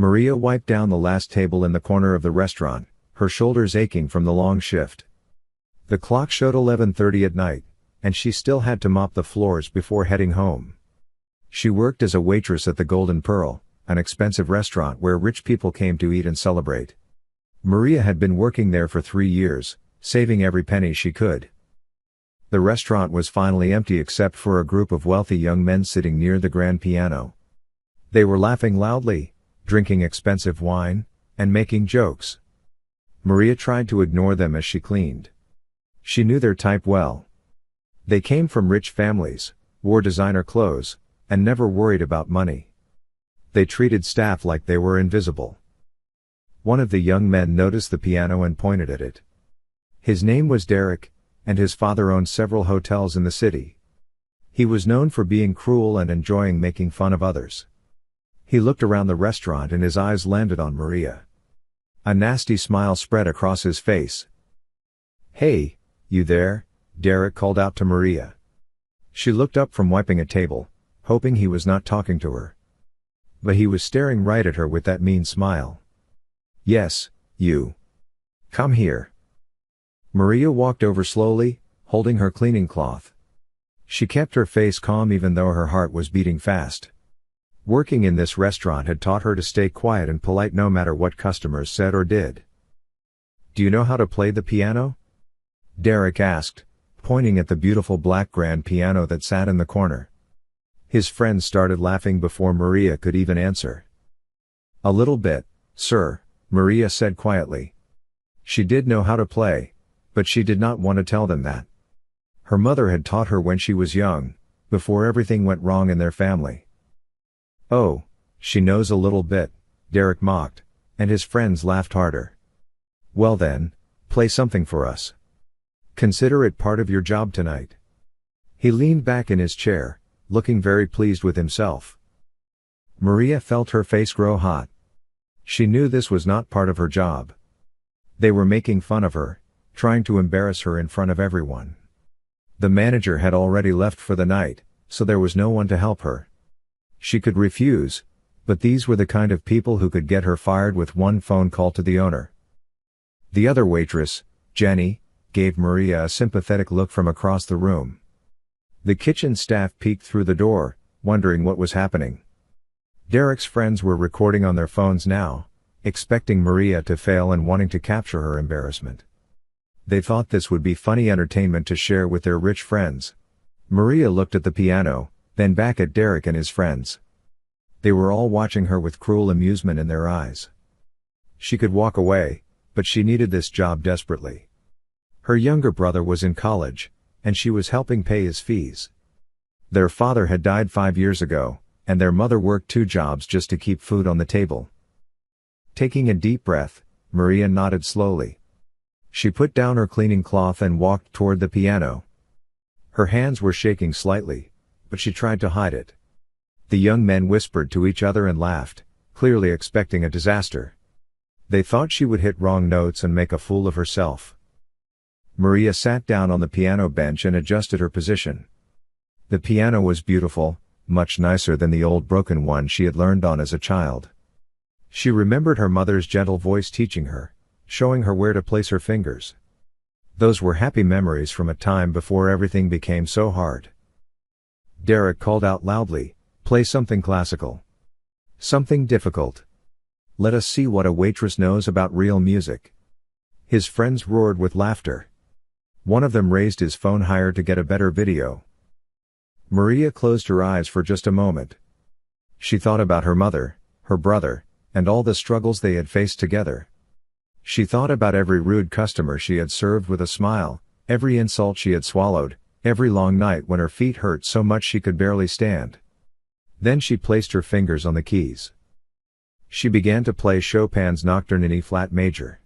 Maria wiped down the last table in the corner of the restaurant, her shoulders aching from the long shift. The clock showed 11:30 at night, and she still had to mop the floors before heading home. She worked as a waitress at the Golden Pearl, an expensive restaurant where rich people came to eat and celebrate. Maria had been working there for 3 years, saving every penny she could. The restaurant was finally empty except for a group of wealthy young men sitting near the grand piano. They were laughing loudly, drinking expensive wine, and making jokes. Maria tried to ignore them as she cleaned. She knew their type well. They came from rich families, wore designer clothes, and never worried about money. They treated staff like they were invisible. One of the young men noticed the piano and pointed at it. His name was Derek, and his father owned several hotels in the city. He was known for being cruel and enjoying making fun of others. He looked around the restaurant and his eyes landed on Maria. A nasty smile spread across his face. "Hey, you there?" Derek called out to Maria. She looked up from wiping a table, hoping he was not talking to her. But he was staring right at her with that mean smile. "Yes, you. Come here." Maria walked over slowly, holding her cleaning cloth. She kept her face calm even though her heart was beating fast. Working in this restaurant had taught her to stay quiet and polite no matter what customers said or did. "Do you know how to play the piano?" Derek asked, pointing at the beautiful black grand piano that sat in the corner. His friends started laughing before Maria could even answer. "A little bit, sir," Maria said quietly. She did know how to play, but she did not want to tell them that. Her mother had taught her when she was young, before everything went wrong in their family. "Oh, she knows a little bit," Derek mocked, and his friends laughed harder. "Well then, play something for us. Consider it part of your job tonight." He leaned back in his chair, looking very pleased with himself. Maria felt her face grow hot. She knew this was not part of her job. They were making fun of her, trying to embarrass her in front of everyone. The manager had already left for the night, so there was no one to help her. She could refuse, but these were the kind of people who could get her fired with one phone call to the owner. The other waitress, Jenny, gave Maria a sympathetic look from across the room. The kitchen staff peeked through the door, wondering what was happening. Derek's friends were recording on their phones now, expecting Maria to fail and wanting to capture her embarrassment. They thought this would be funny entertainment to share with their rich friends. Maria looked at the piano, then back at Derek and his friends. They were all watching her with cruel amusement in their eyes. She could walk away, but she needed this job desperately. Her younger brother was in college, and she was helping pay his fees. Their father had died 5 years ago, and their mother worked 2 jobs just to keep food on the table. Taking a deep breath, Maria nodded slowly. She put down her cleaning cloth and walked toward the piano. Her hands were shaking slightly, but she tried to hide it. The young men whispered to each other and laughed, clearly expecting a disaster. They thought she would hit wrong notes and make a fool of herself. Maria sat down on the piano bench and adjusted her position. The piano was beautiful, much nicer than the old broken one she had learned on as a child. She remembered her mother's gentle voice teaching her, showing her where to place her fingers. Those were happy memories from a time before everything became so hard. Derek called out loudly, "Play something classical. Something difficult. Let us see what a waitress knows about real music." His friends roared with laughter. One of them raised his phone higher to get a better video. Maria closed her eyes for just a moment. She thought about her mother, her brother, and all the struggles they had faced together. She thought about every rude customer she had served with a smile, every insult she had swallowed, every long night when her feet hurt so much she could barely stand. Then she placed her fingers on the keys. She began to play Chopin's Nocturne in E-flat major.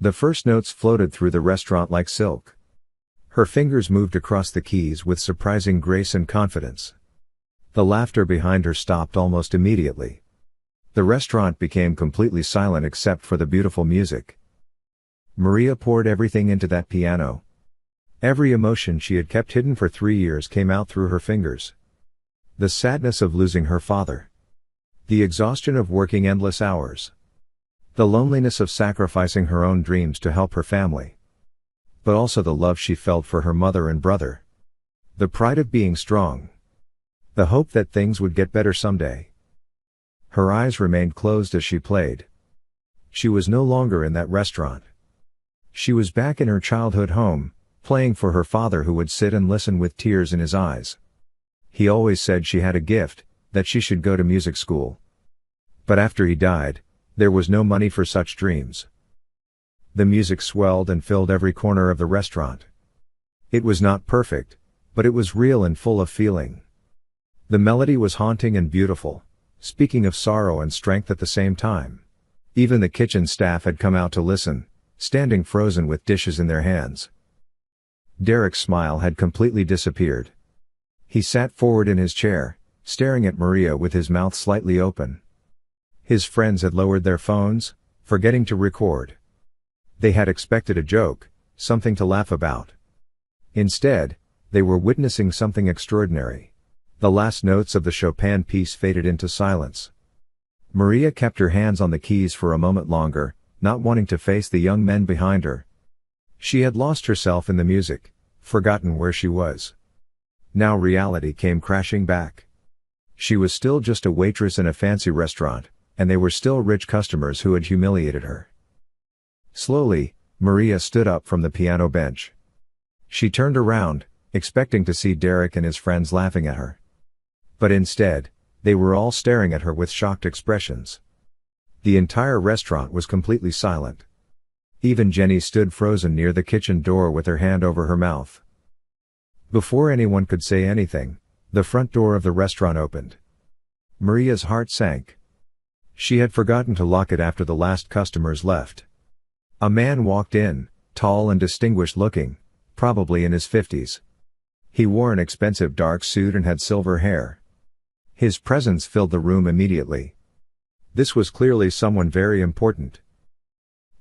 The first notes floated through the restaurant like silk. Her fingers moved across the keys with surprising grace and confidence. The laughter behind her stopped almost immediately. The restaurant became completely silent except for the beautiful music. Maria poured everything into that piano. Every emotion she had kept hidden for 3 years came out through her fingers. The sadness of losing her father. The exhaustion of working endless hours. The loneliness of sacrificing her own dreams to help her family. But also the love she felt for her mother and brother. The pride of being strong. The hope that things would get better someday. Her eyes remained closed as she played. She was no longer in that restaurant. She was back in her childhood home, playing for her father, who would sit and listen with tears in his eyes. He always said she had a gift, that she should go to music school. But after he died, there was no money for such dreams. The music swelled and filled every corner of the restaurant. It was not perfect, but it was real and full of feeling. The melody was haunting and beautiful, speaking of sorrow and strength at the same time. Even the kitchen staff had come out to listen, standing frozen with dishes in their hands. Derek's smile had completely disappeared. He sat forward in his chair, staring at Maria with his mouth slightly open. His friends had lowered their phones, forgetting to record. They had expected a joke, something to laugh about. Instead, they were witnessing something extraordinary. The last notes of the Chopin piece faded into silence. Maria kept her hands on the keys for a moment longer, not wanting to face the young men behind her. She had lost herself in the music, forgotten where she was. Now reality came crashing back. She was still just a waitress in a fancy restaurant, and they were still rich customers who had humiliated her. Slowly, Maria stood up from the piano bench. She turned around, expecting to see Derek and his friends laughing at her. But instead, they were all staring at her with shocked expressions. The entire restaurant was completely silent. Even Jenny stood frozen near the kitchen door with her hand over her mouth. Before anyone could say anything, the front door of the restaurant opened. Maria's heart sank. She had forgotten to lock it after the last customers left. A man walked in, tall and distinguished looking, probably in his 50s. He wore an expensive dark suit and had silver hair. His presence filled the room immediately. This was clearly someone very important.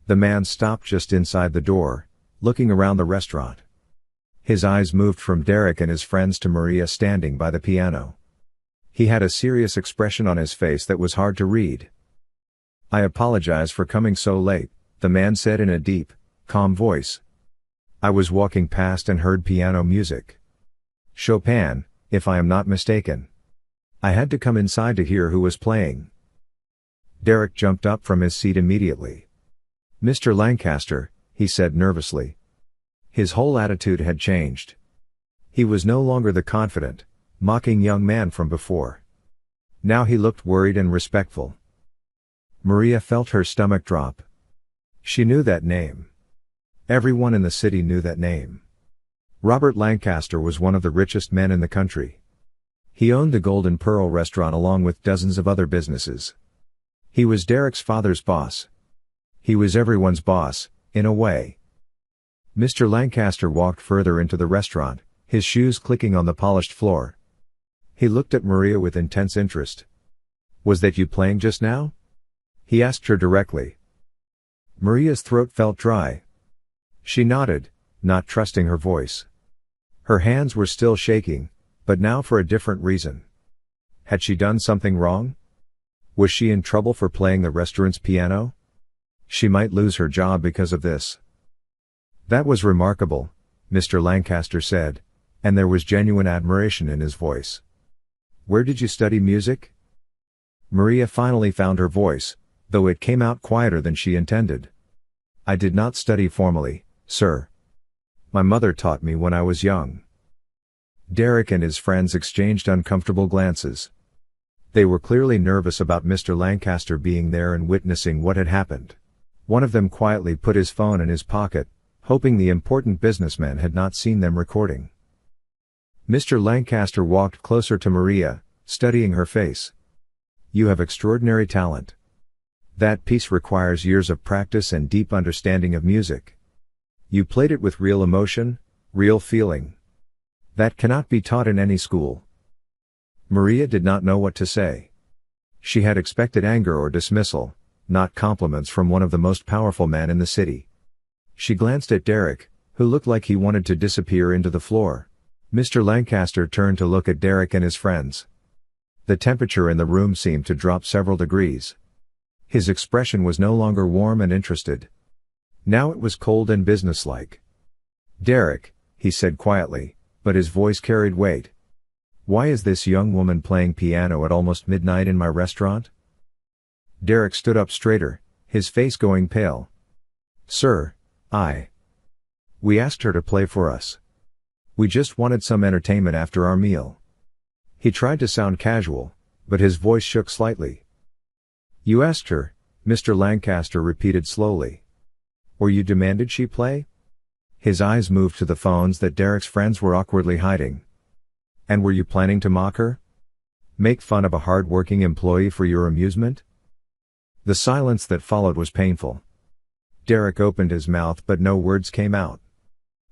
The man stopped just inside the door, looking around the restaurant. His eyes moved from Derek and his friends to Maria standing by the piano. He had a serious expression on his face that was hard to read. "I apologize for coming so late," the man said in a deep, calm voice. "I was walking past and heard piano music. Chopin, if I am not mistaken. I had to come inside to hear who was playing." Derek jumped up from his seat immediately. "Mr. Lancaster," he said nervously. His whole attitude had changed. He was no longer the confident, mocking young man from before. Now he looked worried and respectful. Maria felt her stomach drop. She knew that name. Everyone in the city knew that name. Robert Lancaster was one of the richest men in the country. He owned the Golden Pearl restaurant along with dozens of other businesses. He was Derek's father's boss. He was everyone's boss, in a way. Mr. Lancaster walked further into the restaurant, his shoes clicking on the polished floor. He looked at Maria with intense interest. "Was that you playing just now?" he asked her directly. Maria's throat felt dry. She nodded, not trusting her voice. Her hands were still shaking, but now for a different reason. Had she done something wrong? Was she in trouble for playing the restaurant's piano? She might lose her job because of this. "That was remarkable," Mr. Lancaster said, and there was genuine admiration in his voice. "Where did you study music?" Maria finally found her voice, though it came out quieter than she intended. "I did not study formally, sir. My mother taught me when I was young." Derek and his friends exchanged uncomfortable glances. They were clearly nervous about Mr. Lancaster being there and witnessing what had happened. One of them quietly put his phone in his pocket, hoping the important businessman had not seen them recording. Mr. Lancaster walked closer to Maria, studying her face. "You have extraordinary talent. That piece requires years of practice and deep understanding of music. You played it with real emotion, real feeling. That cannot be taught in any school." Maria did not know what to say. She had expected anger or dismissal, not compliments from one of the most powerful men in the city. She glanced at Derek, who looked like he wanted to disappear into the floor. Mr. Lancaster turned to look at Derek and his friends. The temperature in the room seemed to drop several degrees. His expression was no longer warm and interested. Now it was cold and businesslike. "Derek," he said quietly, but his voice carried weight. "Why is this young woman playing piano at almost midnight in my restaurant?" Derek stood up straighter, his face going pale. "Sir, we asked her to play for us. We just wanted some entertainment after our meal." He tried to sound casual, but his voice shook slightly. "You asked her," Mr. Lancaster repeated slowly. "Or you demanded she play?" His eyes moved to the phones that Derek's friends were awkwardly hiding. "And were you planning to mock her? Make fun of a hard-working employee for your amusement?" The silence that followed was painful. Derek opened his mouth but no words came out.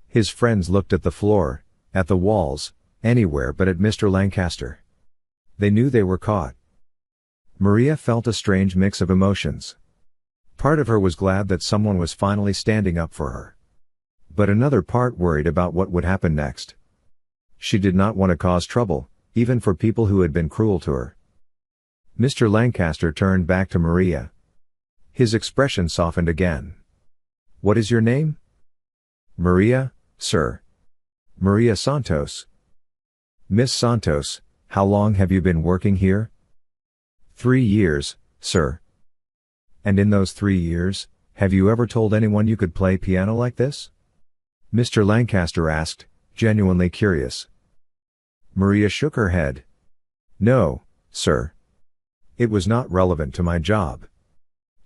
His friends looked at the floor, at the walls, anywhere but at Mr. Lancaster. They knew they were caught. Maria felt a strange mix of emotions. Part of her was glad that someone was finally standing up for her. But another part worried about what would happen next. She did not want to cause trouble, even for people who had been cruel to her. Mr. Lancaster turned back to Maria. His expression softened again. "What is your name?" "Maria, sir." "Maria Santos." "Miss Santos, how long have you been working here?" 3 years, sir." "And in those 3 years, have you ever told anyone you could play piano like this?" Mr. Lancaster asked, genuinely curious. Maria shook her head. "No, sir. It was not relevant to my job.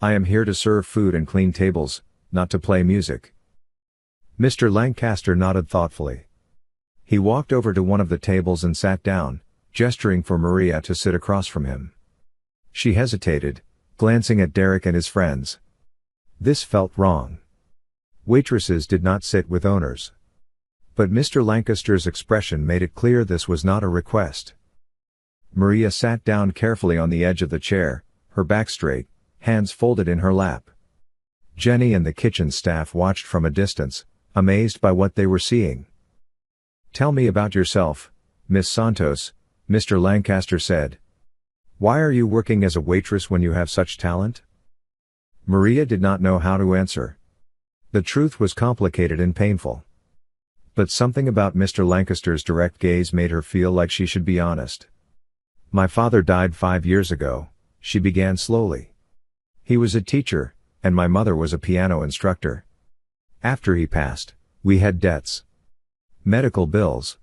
I am here to serve food and clean tables, not to play music." Mr. Lancaster nodded thoughtfully. He walked over to one of the tables and sat down, gesturing for Maria to sit across from him. She hesitated, glancing at Derek and his friends. This felt wrong. Waitresses did not sit with owners. But Mr. Lancaster's expression made it clear this was not a request. Maria sat down carefully on the edge of the chair, her back straight, hands folded in her lap. Jenny and the kitchen staff watched from a distance, amazed by what they were seeing. "Tell me about yourself, Miss Santos," Mr. Lancaster said. "Why are you working as a waitress when you have such talent?" Maria did not know how to answer. The truth was complicated and painful. But something about Mr. Lancaster's direct gaze made her feel like she should be honest. "My father died 5 years ago," she began slowly. "He was a teacher, and my mother was a piano instructor. After he passed, we had debts. Medical bills.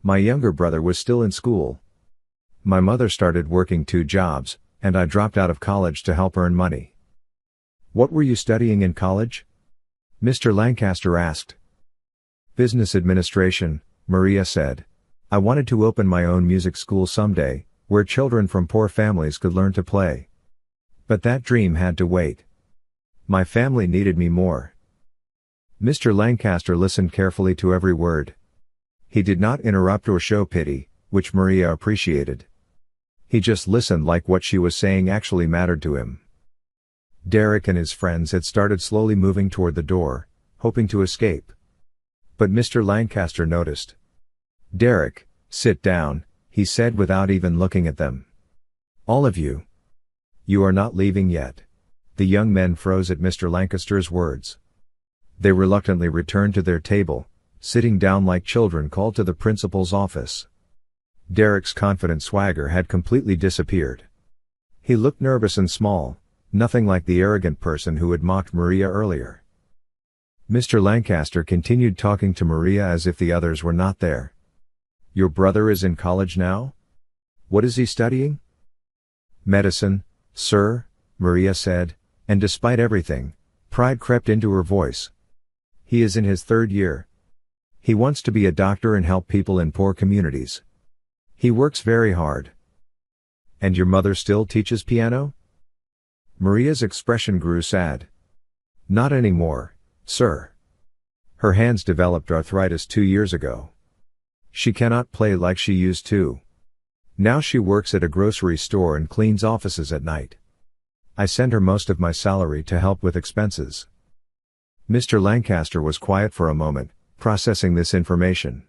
My younger brother was still in school. My mother started working 2 jobs, and I dropped out of college to help earn money." "What were you studying in college?" Mr. Lancaster asked. "Business administration," Maria said. "I wanted to open my own music school someday, where children from poor families could learn to play. But that dream had to wait. My family needed me more." Mr. Lancaster listened carefully to every word. He did not interrupt or show pity, which Maria appreciated. He just listened like what she was saying actually mattered to him. Derek and his friends had started slowly moving toward the door, hoping to escape. But Mr. Lancaster noticed. "Derek, sit down," he said without even looking at them. "All of you. You are not leaving yet." The young men froze at Mr. Lancaster's words. They reluctantly returned to their table, sitting down like children called to the principal's office. Derek's confident swagger had completely disappeared. He looked nervous and small, nothing like the arrogant person who had mocked Maria earlier. Mr. Lancaster continued talking to Maria as if the others were not there. "Your brother is in college now? What is he studying?" "Medicine, sir," Maria said, and despite everything, pride crept into her voice. "He is in his 3rd year. He wants to be a doctor and help people in poor communities. He works very hard." "And your mother still teaches piano?" Maria's expression grew sad. "Not anymore, sir. Her hands developed arthritis 2 years ago. She cannot play like she used to. Now she works at a grocery store and cleans offices at night. I send her most of my salary to help with expenses." Mr. Lancaster was quiet for a moment, processing this information.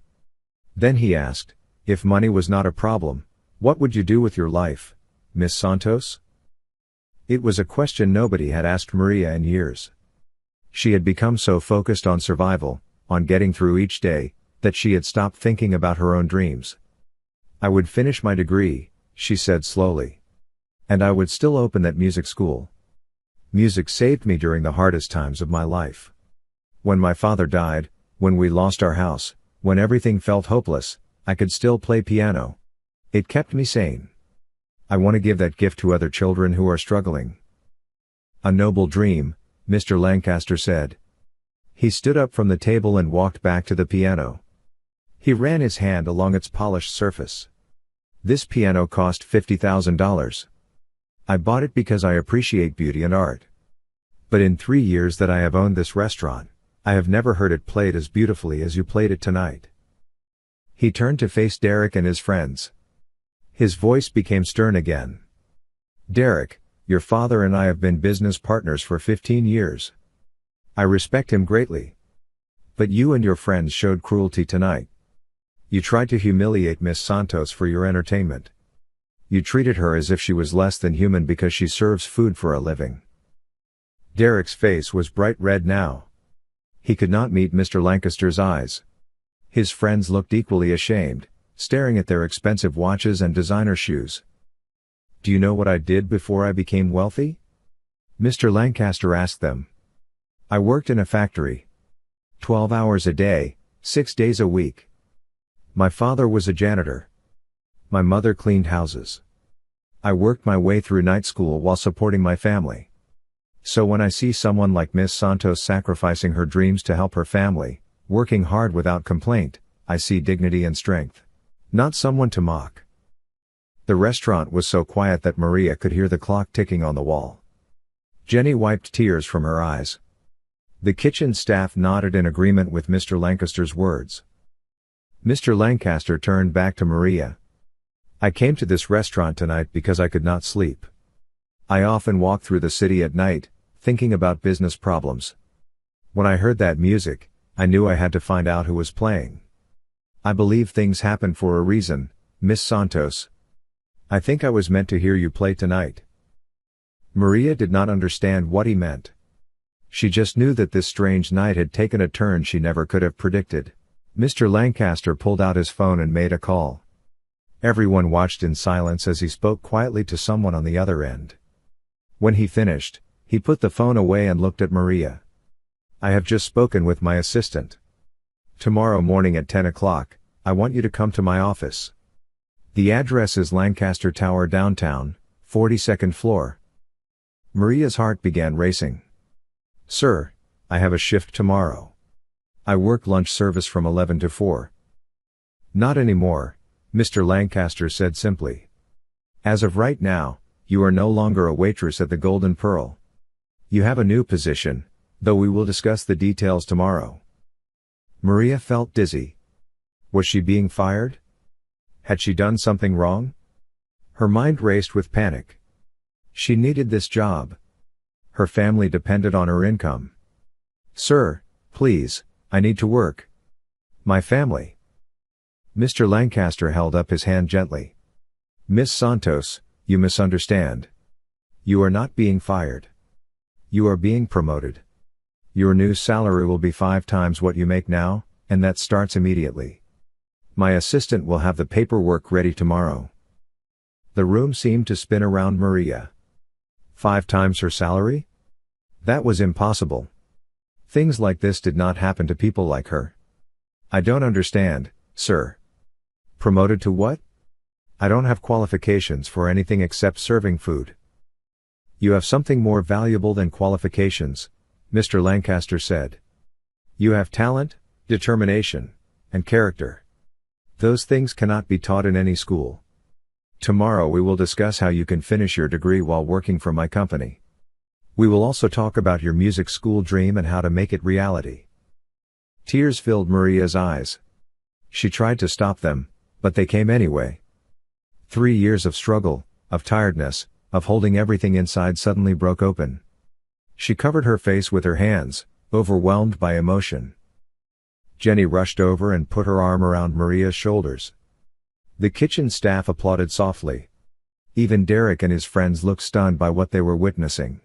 Then he asked, "If money was not a problem, What would you do with your life, Miss Santos? It was a question nobody had asked Maria in years. She had become so focused on survival, on getting through each day, that she had stopped thinking about her own dreams. I would finish my degree, she said slowly. And I would still open that music school. Music saved me during the hardest times of my life. When my father died, when we lost our house, when everything felt hopeless, I could still play piano. It kept me sane. I want to give that gift to other children who are struggling. A noble dream, Mr. Lancaster said. He stood up from the table and walked back to the piano. He ran his hand along its polished surface. This piano cost $50,000. I bought it because I appreciate beauty and art. But in 3 years that I have owned this restaurant, I have never heard it played as beautifully as you played it tonight. He turned to face Derek and his friends. His voice became stern again. Derek, your father and I have been business partners for 15 years. I respect him greatly. But you and your friends showed cruelty tonight. You tried to humiliate Miss Santos for your entertainment. You treated her as if she was less than human because she serves food for a living. Derek's face was bright red now. He could not meet Mr. Lancaster's eyes. His friends looked equally ashamed, staring at their expensive watches and designer shoes. Do you know what I did before I became wealthy? Mr. Lancaster asked them. I worked in a factory. 12 hours a day, 6 days a week. My father was a janitor. My mother cleaned houses. I worked my way through night school while supporting my family. So when I see someone like Miss Santos sacrificing her dreams to help her family, working hard without complaint, I see dignity and strength. Not someone to mock. The restaurant was so quiet that Maria could hear the clock ticking on the wall. Jenny wiped tears from her eyes. The kitchen staff nodded in agreement with Mr. Lancaster's words. Mr. Lancaster turned back to Maria. I came to this restaurant tonight because I could not sleep. I often walk through the city at night, thinking about business problems. When I heard that music, I knew I had to find out who was playing. I believe things happen for a reason, Miss Santos. I think I was meant to hear you play tonight. Maria did not understand what he meant. She just knew that this strange night had taken a turn she never could have predicted. Mr. Lancaster pulled out his phone and made a call. Everyone watched in silence as he spoke quietly to someone on the other end. When he finished, he put the phone away and looked at Maria. I have just spoken with my assistant. Tomorrow morning at 10 o'clock, I want you to come to my office. The address is Lancaster Tower downtown, 42nd floor. Maria's heart began racing. Sir, I have a shift tomorrow. I work lunch service from 11 to 4. Not anymore, Mr. Lancaster said simply. As of right now, you are no longer a waitress at the Golden Pearl. You have a new position, though we will discuss the details tomorrow. Maria felt dizzy. Was she being fired? Had she done something wrong? Her mind raced with panic. She needed this job. Her family depended on her income. Sir, please, I need to work. My family. Mr. Lancaster held up his hand gently. Miss Santos, you misunderstand. You are not being fired. You are being promoted. Your new salary will be 5 times what you make now, and that starts immediately. My assistant will have the paperwork ready tomorrow. The room seemed to spin around Maria. 5 times her salary? That was impossible. Things like this did not happen to people like her. I don't understand, sir. Promoted to what? I don't have qualifications for anything except serving food. You have something more valuable than qualifications, Mr. Lancaster said. You have talent, determination, and character. Those things cannot be taught in any school. Tomorrow we will discuss how you can finish your degree while working for my company. We will also talk about your music school dream and how to make it reality. Tears filled Maria's eyes. She tried to stop them, but they came anyway. 3 years of struggle, of tiredness, of holding everything inside suddenly broke open. She covered her face with her hands, overwhelmed by emotion. Jenny rushed over and put her arm around Maria's shoulders. The kitchen staff applauded softly. Even Derek and his friends looked stunned by what they were witnessing.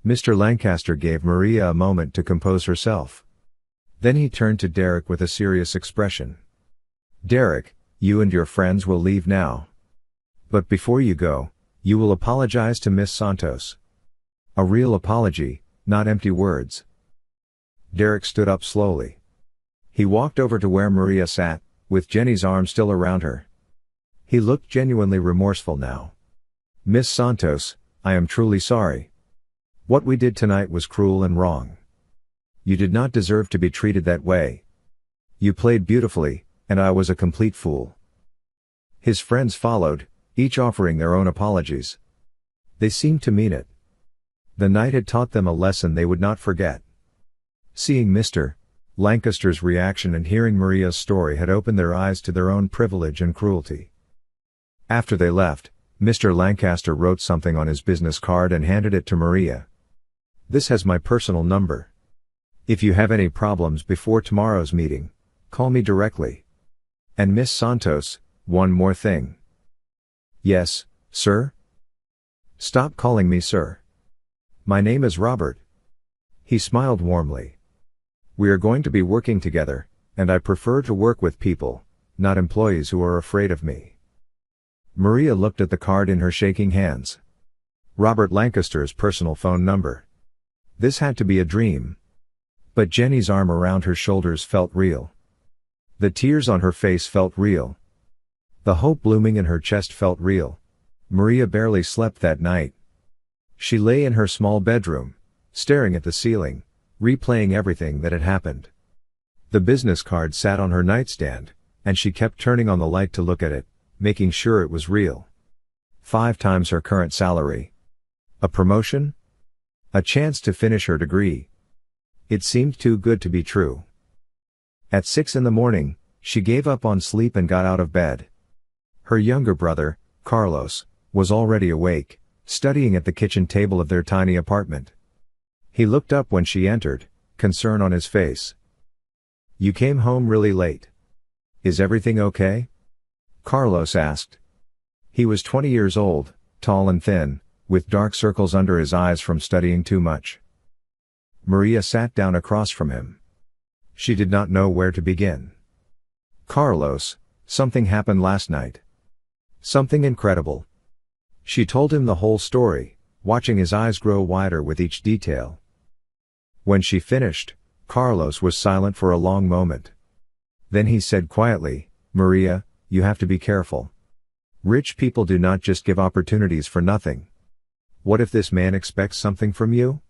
Mr. Lancaster gave Maria a moment to compose herself. Then he turned to Derek with a serious expression. "Derek, you and your friends will leave now. But before you go, you will apologize to Miss Santos. A real apology, not empty words." Derek stood up slowly. He walked over to where Maria sat, with Jenny's arm still around her. He looked genuinely remorseful now. "Miss Santos, I am truly sorry. What we did tonight was cruel and wrong. You did not deserve to be treated that way. You played beautifully, and I was a complete fool." His friends followed, each offering their own apologies. They seemed to mean it. The night had taught them a lesson they would not forget. Seeing Mr. Lancaster's reaction and hearing Maria's story had opened their eyes to their own privilege and cruelty. After they left, Mr. Lancaster wrote something on his business card and handed it to Maria. "This has my personal number. If you have any problems before tomorrow's meeting, call me directly. And Miss Santos, one more thing." "Yes, sir?" "Stop calling me sir. My name is Robert." He smiled warmly. "We are going to be working together, and I prefer to work with people, not employees who are afraid of me." Maria looked at the card in her shaking hands. Robert Lancaster's personal phone number. This had to be a dream. But Jenny's arm around her shoulders felt real. The tears on her face felt real. The hope blooming in her chest felt real. Maria barely slept that night. She lay in her small bedroom, staring at the ceiling, replaying everything that had happened. The business card sat on her nightstand, and she kept turning on the light to look at it, making sure it was real. 5 times her current salary. A promotion? A chance to finish her degree. It seemed too good to be true. At 6 in the morning, she gave up on sleep and got out of bed. Her younger brother, Carlos, was already awake, studying at the kitchen table of their tiny apartment. He looked up when she entered, concern on his face. "You came home really late. Is everything okay?" Carlos asked. He was 20 years old, tall and thin, with dark circles under his eyes from studying too much. Maria sat down across from him. She did not know where to begin. "Carlos, something happened last night. Something incredible." She told him the whole story, watching his eyes grow wider with each detail. When she finished, Carlos was silent for a long moment. Then he said quietly, "Maria, you have to be careful. Rich people do not just give opportunities for nothing. What if this man expects something from you?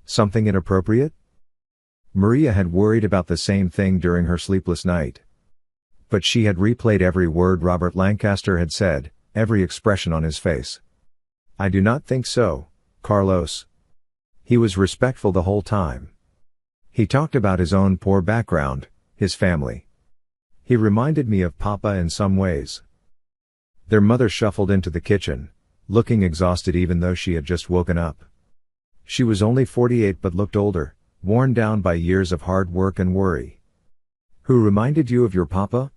Something inappropriate?" Maria had worried about the same thing during her sleepless night. But she had replayed every word Robert Lancaster had said, every expression on his face. "I do not think so, Carlos." He was respectful the whole time. He talked about his own poor background, his family. "He reminded me of Papa in some ways." Their mother shuffled into the kitchen, looking exhausted even though she had just woken up. She was only 48 but looked older, worn down by years of hard work and worry. "Who reminded you of your papa?"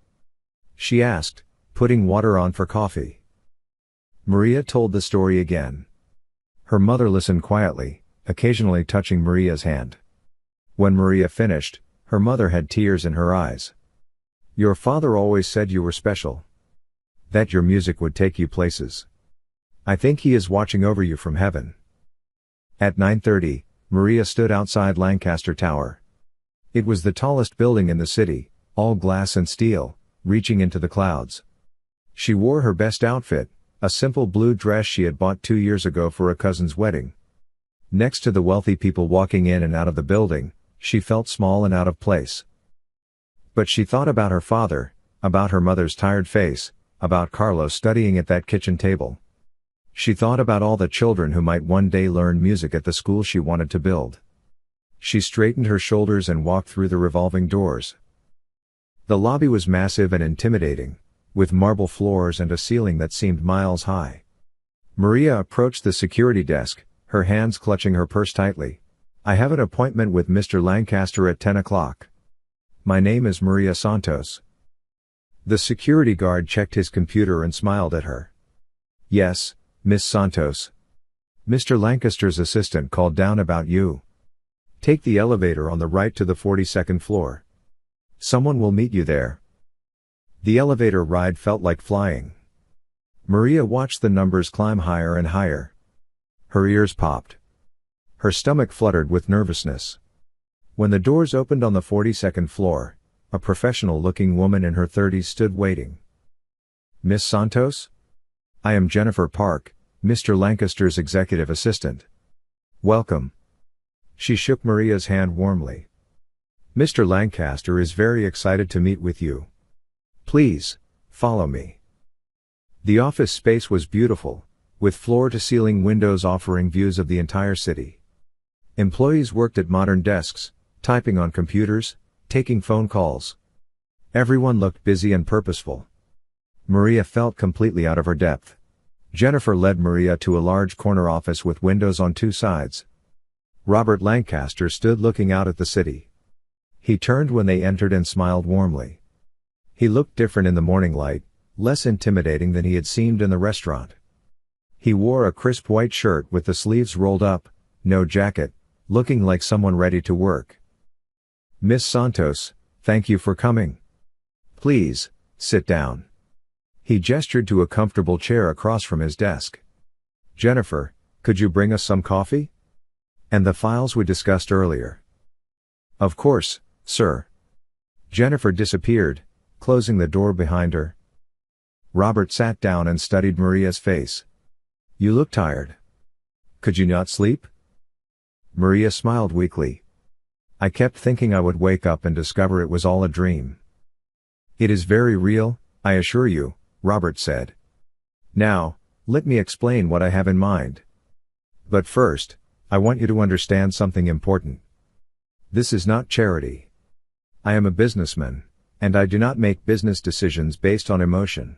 she asked, putting water on for coffee. Maria told the story again. Her mother listened quietly, occasionally touching Maria's hand. When Maria finished, her mother had tears in her eyes. "Your father always said you were special. That your music would take you places. I think he is watching over you from heaven." At 9:30, Maria stood outside Lancaster Tower. It was the tallest building in the city, all glass and steel, reaching into the clouds. She wore her best outfit, a simple blue dress she had bought 2 years ago for a cousin's wedding. Next to the wealthy people walking in and out of the building, she felt small and out of place. But she thought about her father, about her mother's tired face, about Carlos studying at that kitchen table. She thought about all the children who might one day learn music at the school she wanted to build. She straightened her shoulders and walked through the revolving doors. The lobby was massive and intimidating, with marble floors and a ceiling that seemed miles high. Maria approached the security desk, her hands clutching her purse tightly. "I have an appointment with Mr. Lancaster at 10 o'clock. My name is Maria Santos." The security guard checked his computer and smiled at her. Yes, Miss Santos. Mr. Lancaster's assistant called down about you. Take the elevator on the right to the 42nd floor. Someone will meet you there. The elevator ride felt like flying. Maria watched the numbers climb higher and higher. Her ears popped. Her stomach fluttered with nervousness. When the doors opened on the 42nd floor, a professional-looking woman in her 30s stood waiting. Miss Santos? I am Jennifer Park, Mr. Lancaster's executive assistant. Welcome. She shook Maria's hand warmly. Mr. Lancaster is very excited to meet with you. Please, follow me. The office space was beautiful, with floor-to-ceiling windows offering views of the entire city. Employees worked at modern desks, typing on computers, taking phone calls. Everyone looked busy and purposeful. Maria felt completely out of her depth. Jennifer led Maria to a large corner office with windows on two sides. Robert Lancaster stood looking out at the city. He turned when they entered and smiled warmly. He looked different in the morning light, less intimidating than he had seemed in the restaurant. He wore a crisp white shirt with the sleeves rolled up, no jacket, looking like someone ready to work. Miss Santos, thank you for coming. Please, sit down. He gestured to a comfortable chair across from his desk. Jennifer, could you bring us some coffee? And the files we discussed earlier. Of course, sir. Jennifer disappeared, closing the door behind her. Robert sat down and studied Maria's face. You look tired. Could you not sleep? Maria smiled weakly. I kept thinking I would wake up and discover it was all a dream. It is very real, I assure you, Robert said. Now, let me explain what I have in mind. But first, I want you to understand something important. This is not charity. I am a businessman, and I do not make business decisions based on emotion.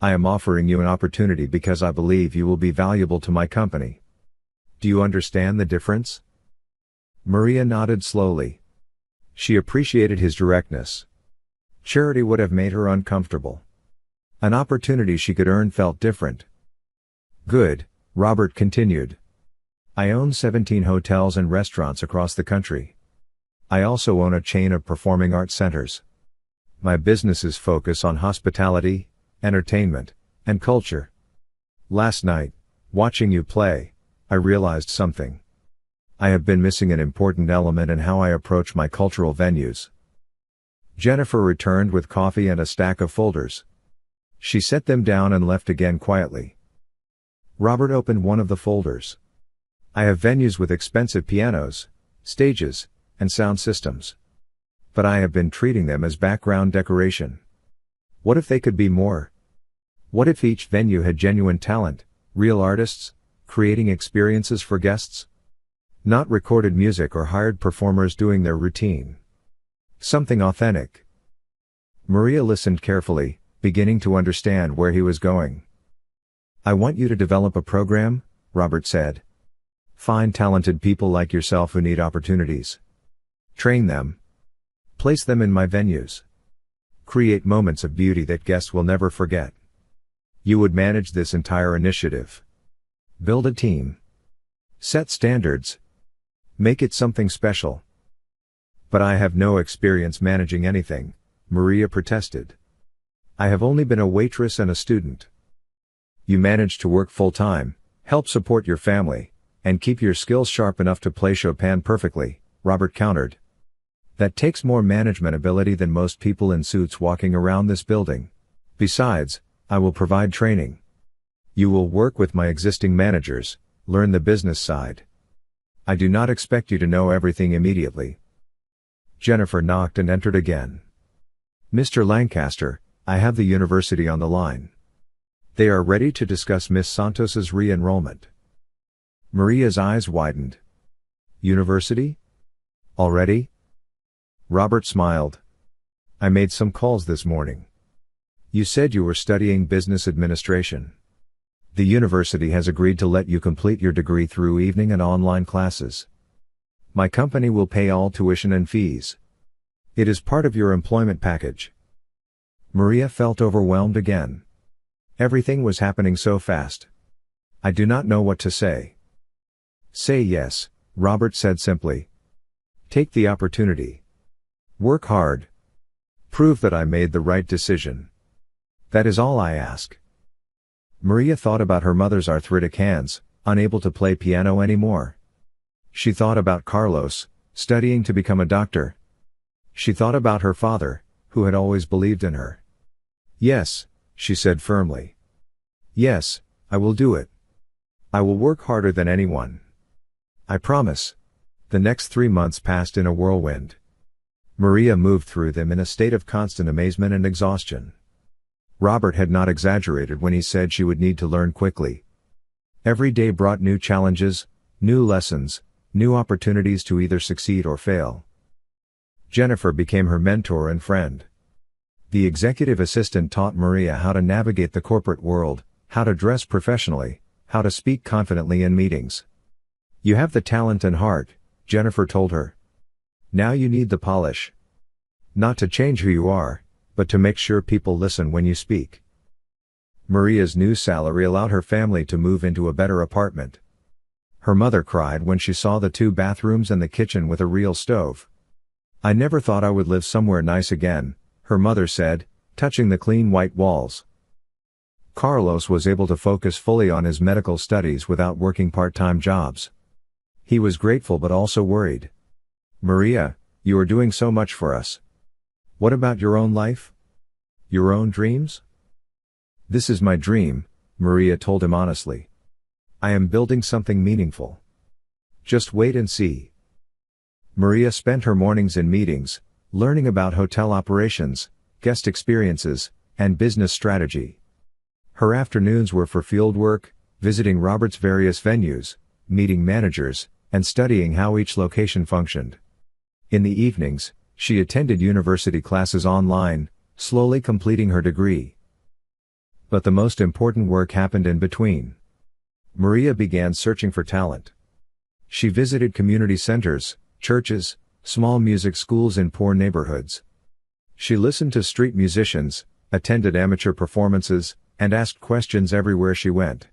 I am offering you an opportunity because I believe you will be valuable to my company. Do you understand the difference? Maria nodded slowly. She appreciated his directness. Charity would have made her uncomfortable. An opportunity she could earn felt different. Good, Robert continued. I own 17 hotels and restaurants across the country. I also own a chain of performing arts centers. My businesses focus on hospitality, entertainment, and culture. Last night, watching you play, I realized something. I have been missing an important element in how I approach my cultural venues. Jennifer returned with coffee and a stack of folders. She set them down and left again quietly. Robert opened one of the folders. I have venues with expensive pianos, stages, and sound systems. But I have been treating them as background decoration. What if they could be more? What if each venue had genuine talent, real artists, creating experiences for guests? Not recorded music or hired performers doing their routine. Something authentic. Maria listened carefully, beginning to understand where he was going. I want you to develop a program, Robert said. Find talented people like yourself who need opportunities. Train them. Place them in my venues. Create moments of beauty that guests will never forget. You would manage this entire initiative. Build a team. Set standards. Make it something special. But I have no experience managing anything, Maria protested. I have only been a waitress and a student. You manage to work full-time, help support your family, and keep your skills sharp enough to play Chopin perfectly, Robert countered. That takes more management ability than most people in suits walking around this building. Besides, I will provide training. You will work with my existing managers, learn the business side. I do not expect you to know everything immediately. Jennifer knocked and entered again. Mr. Lancaster, I have the university on the line. They are ready to discuss Miss Santos's re-enrollment. Maria's eyes widened. University? Already? Robert smiled. I made some calls this morning. You said you were studying business administration. The university has agreed to let you complete your degree through evening and online classes. My company will pay all tuition and fees. It is part of your employment package. Maria felt overwhelmed again. Everything was happening so fast. I do not know what to say. Say yes, Robert said simply. Take the opportunity. Work hard. Prove that I made the right decision. That is all I ask. Maria thought about her mother's arthritic hands, unable to play piano anymore. She thought about Carlos, studying to become a doctor. She thought about her father, who had always believed in her. Yes, she said firmly. Yes, I will do it. I will work harder than anyone. I promise. The next 3 months passed in a whirlwind. Maria moved through them in a state of constant amazement and exhaustion. Robert had not exaggerated when he said she would need to learn quickly. Every day brought new challenges, new lessons, new opportunities to either succeed or fail. Jennifer became her mentor and friend. The executive assistant taught Maria how to navigate the corporate world, how to dress professionally, how to speak confidently in meetings. You have the talent and heart, Jennifer told her. Now you need the polish. Not to change who you are, but to make sure people listen when you speak. Maria's new salary allowed her family to move into a better apartment. Her mother cried when she saw the 2 bathrooms and the kitchen with a real stove. I never thought I would live somewhere nice again, her mother said, touching the clean white walls. Carlos was able to focus fully on his medical studies without working part-time jobs. He was grateful but also worried. Maria, you are doing so much for us. What about your own life? Your own dreams? This is my dream, Maria told him honestly. I am building something meaningful. Just wait and see. Maria spent her mornings in meetings, learning about hotel operations, guest experiences, and business strategy. Her afternoons were for field work, visiting Robert's various venues, meeting managers, and studying how each location functioned. In the evenings, she attended university classes online, slowly completing her degree. But the most important work happened in between. Maria began searching for talent. She visited community centers, churches, small music schools in poor neighborhoods. She listened to street musicians, attended amateur performances, and asked questions everywhere she went.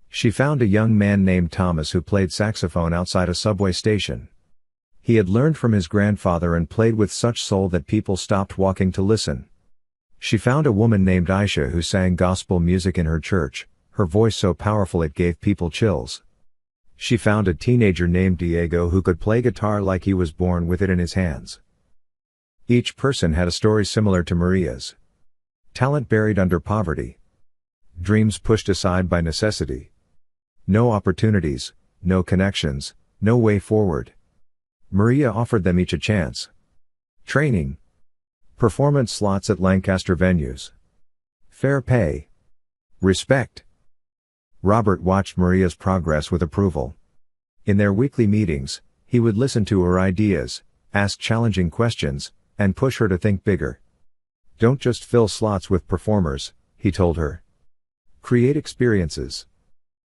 She found a young man named Thomas who played saxophone outside a subway station. He had learned from his grandfather and played with such soul that people stopped walking to listen. She found a woman named Aisha who sang gospel music in her church, her voice so powerful it gave people chills. She found a teenager named Diego who could play guitar like he was born with it in his hands. Each person had a story similar to Maria's. Talent buried under poverty. Dreams pushed aside by necessity. No opportunities, no connections, no way forward. Maria offered them each a chance. Training. Performance slots at Lancaster venues. Fair pay. Respect. Robert watched Maria's progress with approval. In their weekly meetings, he would listen to her ideas, ask challenging questions, and push her to think bigger. Don't just fill slots with performers, he told her. Create experiences.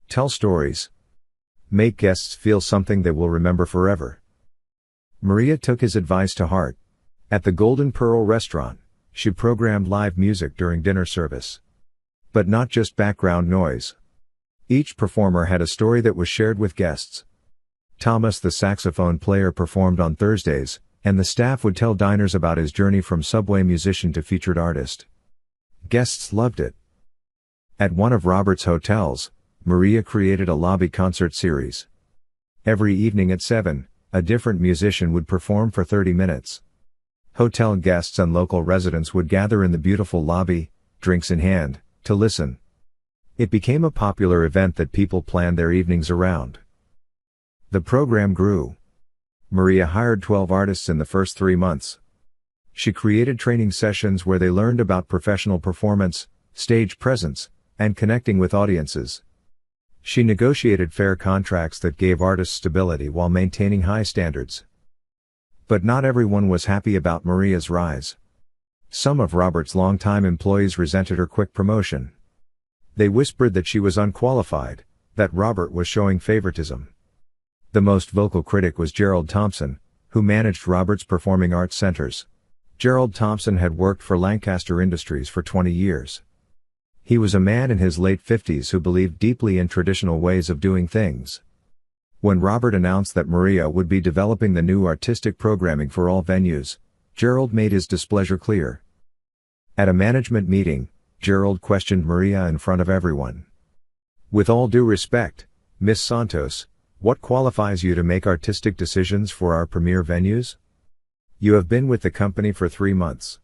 Tell stories. Make guests feel something they will remember forever. Maria took his advice to heart. At the Golden Pearl restaurant, she programmed live music during dinner service. But not just background noise. Each performer had a story that was shared with guests. Thomas the saxophone player performed on Thursdays, and the staff would tell diners about his journey from subway musician to featured artist. Guests loved it. At one of Robert's hotels, Maria created a lobby concert series. Every evening at 7, a different musician would perform for 30 minutes. Hotel guests and local residents would gather in the beautiful lobby, drinks in hand, to listen. It became a popular event that people planned their evenings around. The program grew. Maria hired 12 artists in the first 3 months. She created training sessions where they learned about professional performance, stage presence, and connecting with audiences. She negotiated fair contracts that gave artists stability while maintaining high standards. But not everyone was happy about Maria's rise. Some of Robert's longtime employees resented her quick promotion. They whispered that she was unqualified, that Robert was showing favoritism. The most vocal critic was Gerald Thompson, who managed Robert's performing arts centers. Gerald Thompson had worked for Lancaster Industries for 20 years. He was a man in his late 50s who believed deeply in traditional ways of doing things. When Robert announced that Maria would be developing the new artistic programming for all venues, Gerald made his displeasure clear. At a management meeting, Gerald questioned Maria in front of everyone. "With all due respect, Miss Santos, what qualifies you to make artistic decisions for our premier venues? You have been with the company for 3 months.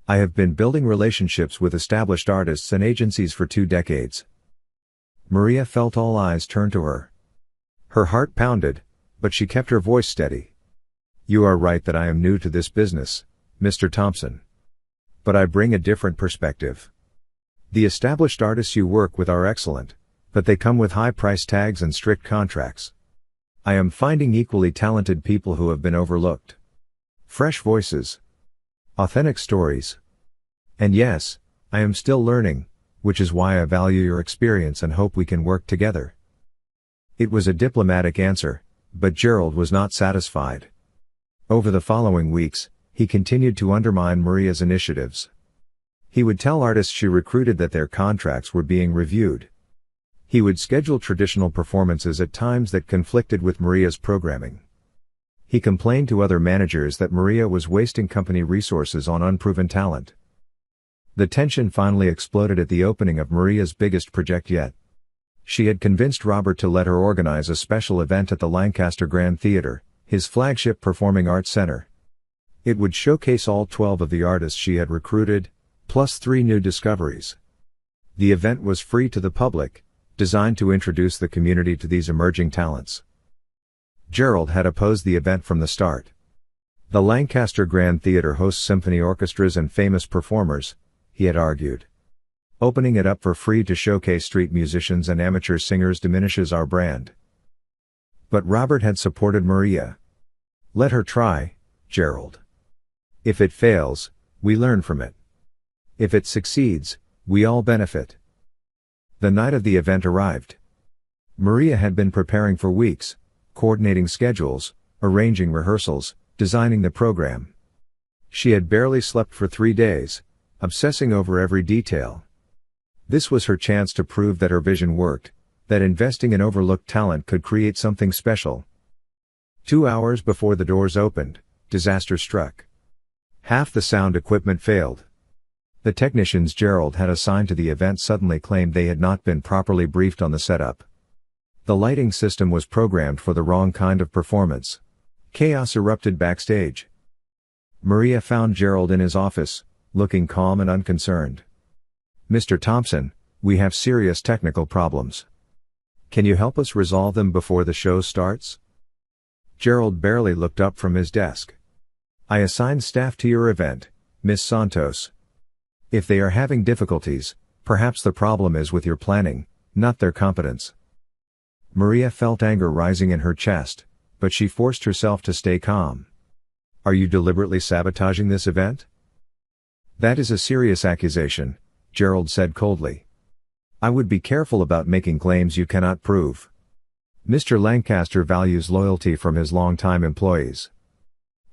I have been building relationships with established artists and agencies for 2 decades." Maria felt all eyes turn to her. Her heart pounded, but she kept her voice steady. "You are right that I am new to this business, Mr. Thompson. But I bring a different perspective. The established artists you work with are excellent, but they come with high price tags and strict contracts. I am finding equally talented people who have been overlooked. Fresh voices. Authentic stories. And yes, I am still learning, which is why I value your experience and hope we can work together." It was a diplomatic answer, but Gerald was not satisfied. Over the following weeks, he continued to undermine Maria's initiatives. He would tell artists she recruited that their contracts were being reviewed. He would schedule traditional performances at times that conflicted with Maria's programming. He complained to other managers that Maria was wasting company resources on unproven talent. The tension finally exploded at the opening of Maria's biggest project yet. She had convinced Robert to let her organize a special event at the Lancaster Grand Theatre, his flagship performing arts center. It would showcase all 12 of the artists she had recruited, plus 3 new discoveries. The event was free to the public, designed to introduce the community to these emerging talents. Gerald had opposed the event from the start. The Lancaster Grand Theatre hosts symphony orchestras and famous performers, he had argued. Opening it up for free to showcase street musicians and amateur singers diminishes our brand. But Robert had supported Maria. "Let her try, Gerald. If it fails, we learn from it. If it succeeds, we all benefit." The night of the event arrived. Maria had been preparing for weeks, coordinating schedules, arranging rehearsals, designing the program. She had barely slept for 3 days, obsessing over every detail. This was her chance to prove that her vision worked, that investing in overlooked talent could create something special. 2 hours before the doors opened, disaster struck. Half the sound equipment failed. The technicians Gerald had assigned to the event suddenly claimed they had not been properly briefed on the setup. The lighting system was programmed for the wrong kind of performance. Chaos erupted backstage. Maria found Gerald in his office, looking calm and unconcerned. "Mr. Thompson, we have serious technical problems. Can you help us resolve them before the show starts?" Gerald barely looked up from his desk. "I assigned staff to your event, Miss Santos. If they are having difficulties, perhaps the problem is with your planning, not their competence." Maria felt anger rising in her chest, but she forced herself to stay calm. "Are you deliberately sabotaging this event?" "That is a serious accusation," Gerald said coldly. "I would be careful about making claims you cannot prove. Mr. Lancaster values loyalty from his longtime employees.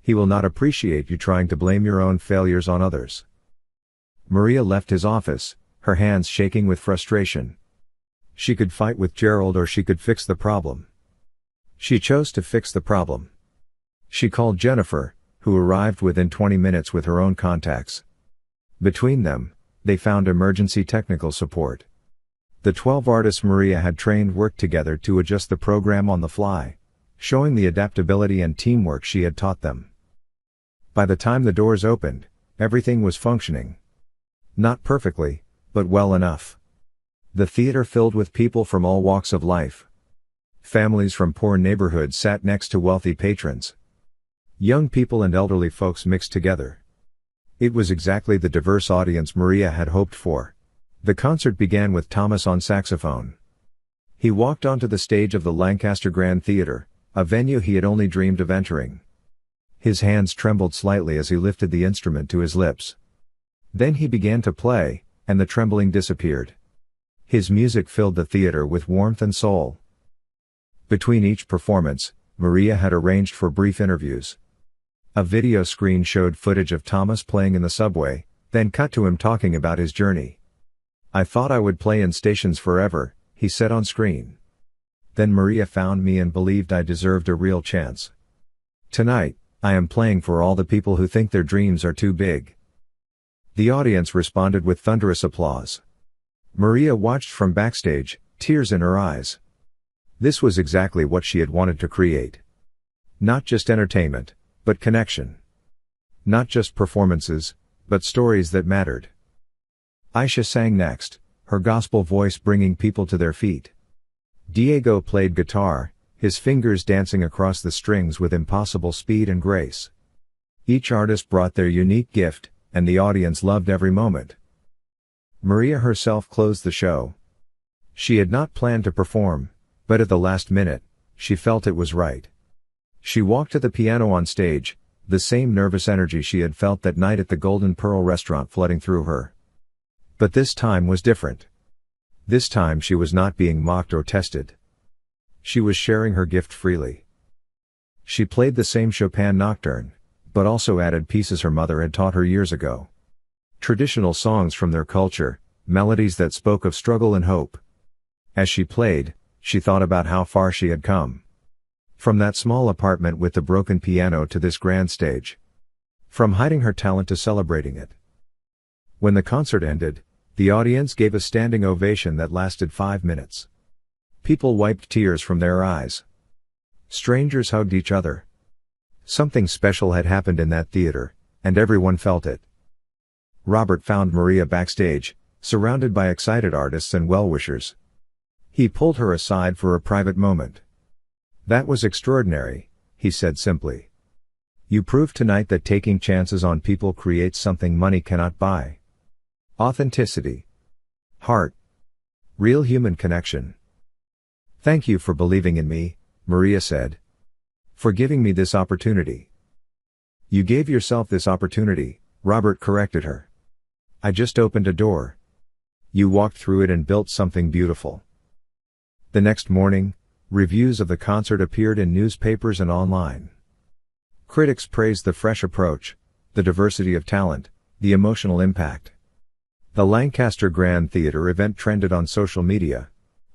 He will not appreciate you trying to blame your own failures on others." Maria left his office, her hands shaking with frustration. She could fight with Gerald or she could fix the problem. She chose to fix the problem. She called Jennifer, who arrived within 20 minutes with her own contacts. Between them, they found emergency technical support. The 12 artists Maria had trained worked together to adjust the program on the fly, showing the adaptability and teamwork she had taught them. By the time the doors opened, everything was functioning. Not perfectly, but well enough. The theater filled with people from all walks of life. Families from poor neighborhoods sat next to wealthy patrons. Young people and elderly folks mixed together. It was exactly the diverse audience Maria had hoped for. The concert began with Thomas on saxophone. He walked onto the stage of the Lancaster Grand Theatre, a venue he had only dreamed of entering. His hands trembled slightly as he lifted the instrument to his lips. Then he began to play, and the trembling disappeared. His music filled the theater with warmth and soul. Between each performance, Maria had arranged for brief interviews. A video screen showed footage of Thomas playing in the subway, then cut to him talking about his journey. "I thought I would play in stations forever," he said on screen. "Then Maria found me and believed I deserved a real chance. Tonight, I am playing for all the people who think their dreams are too big." The audience responded with thunderous applause. Maria watched from backstage, tears in her eyes. This was exactly what she had wanted to create. Not just entertainment, but connection. Not just performances, but stories that mattered. Aisha sang next, her gospel voice bringing people to their feet. Diego played guitar, his fingers dancing across the strings with impossible speed and grace. Each artist brought their unique gift, and the audience loved every moment. Maria herself closed the show. She had not planned to perform, but at the last minute, she felt it was right. She walked to the piano on stage, the same nervous energy she had felt that night at the Golden Pearl restaurant flooding through her. But this time was different. This time she was not being mocked or tested. She was sharing her gift freely. She played the same Chopin nocturne, but also added pieces her mother had taught her years ago. Traditional songs from their culture, melodies that spoke of struggle and hope. As she played, she thought about how far she had come. From that small apartment with the broken piano to this grand stage. From hiding her talent to celebrating it. When the concert ended, the audience gave a standing ovation that lasted 5 minutes. People wiped tears from their eyes. Strangers hugged each other. Something special had happened in that theater, and everyone felt it. Robert found Maria backstage, surrounded by excited artists and well-wishers. He pulled her aside for a private moment. "That was extraordinary," he said simply. "You proved tonight that taking chances on people creates something money cannot buy. Authenticity. Heart. Real human connection." "Thank you for believing in me," Maria said. "For giving me this opportunity." "You gave yourself this opportunity," Robert corrected her. "I just opened a door. You walked through it and built something beautiful." The next morning, reviews of the concert appeared in newspapers and online. Critics praised the fresh approach, the diversity of talent, the emotional impact. The Lancaster Grand Theatre event trended on social media.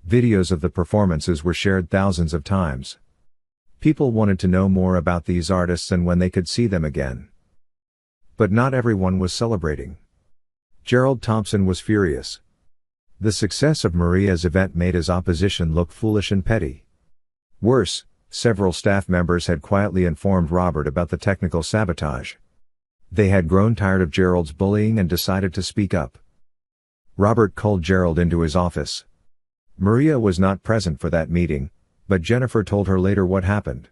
Videos of the performances were shared thousands of times. People wanted to know more about these artists and when they could see them again. But not everyone was celebrating. Gerald Thompson was furious. The success of Maria's event made his opposition look foolish and petty. Worse, several staff members had quietly informed Robert about the technical sabotage. They had grown tired of Gerald's bullying and decided to speak up. Robert called Gerald into his office. Maria was not present for that meeting, but Jennifer told her later what happened.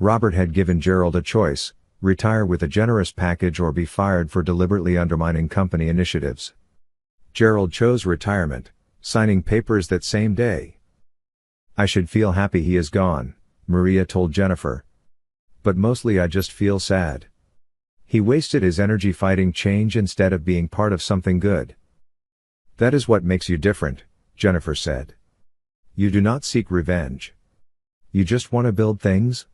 Robert had given Gerald a choice: retire with a generous package or be fired for deliberately undermining company initiatives. Gerald chose retirement, signing papers that same day. "I should feel happy he is gone," Maria told Jennifer. "But mostly I just feel sad. He wasted his energy fighting change instead of being part of something good." "That is what makes you different," Jennifer said. "You do not seek revenge. You just want to build things.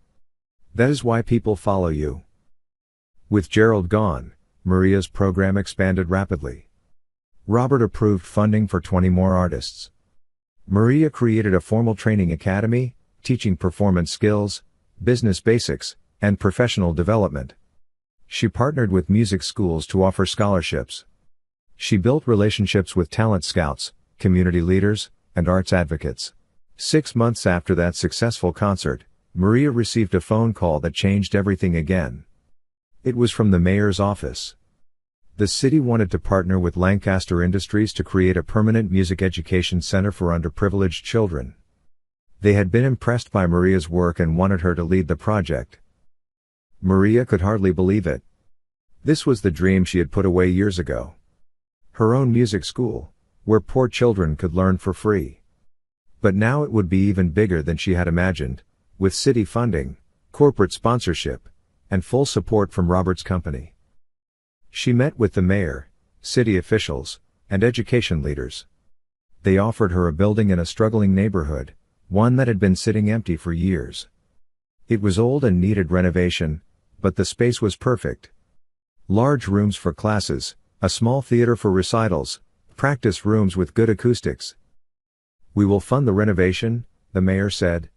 That is why people follow you." With Gerald gone, Maria's program expanded rapidly. Robert approved funding for 20 more artists. Maria created a formal training academy, teaching performance skills, business basics, and professional development. She partnered with music schools to offer scholarships. She built relationships with talent scouts, community leaders, and arts advocates. 6 months after that successful concert, Maria received a phone call that changed everything again. It was from the mayor's office. The city wanted to partner with Lancaster Industries to create a permanent music education center for underprivileged children. They had been impressed by Maria's work and wanted her to lead the project. Maria could hardly believe it. This was the dream she had put away years ago. Her own music school, where poor children could learn for free. But now it would be even bigger than she had imagined, with city funding, corporate sponsorship, and full support from Robert's company. She met with the mayor, city officials, and education leaders. They offered her a building in a struggling neighborhood, one that had been sitting empty for years. It was old and needed renovation, But the space was perfect. Large rooms for classes, a small theater for recitals, practice rooms with good acoustics. "We will fund the renovation," the mayor said.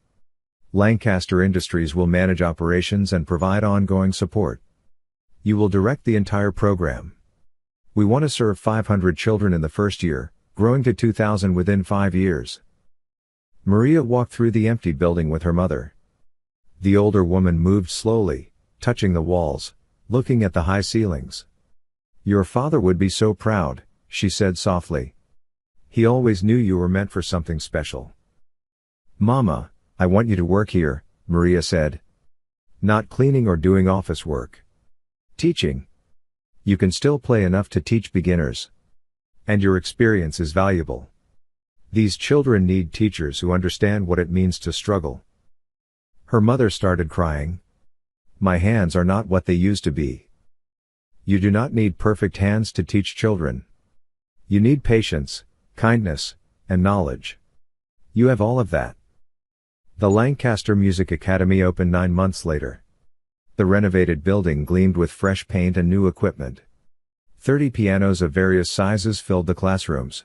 "Lancaster Industries will manage operations and provide ongoing support. You will direct the entire program. We want to serve 500 children in the first year, growing to 2,000 within 5 years." Maria walked through the empty building with her mother. The older woman moved slowly, touching the walls, looking at the high ceilings. "Your father would be so proud," she said softly. "He always knew you were meant for something special." "Mama, I want you to work here," Maria said. "Not cleaning or doing office work. Teaching. You can still play enough to teach beginners. And your experience is valuable. These children need teachers who understand what it means to struggle." Her mother started crying. "My hands are not what they used to be." "You do not need perfect hands to teach children. You need patience, kindness, and knowledge. You have all of that." The Lancaster Music Academy opened 9 months later. The renovated building gleamed with fresh paint and new equipment. 30 pianos of various sizes filled the classrooms.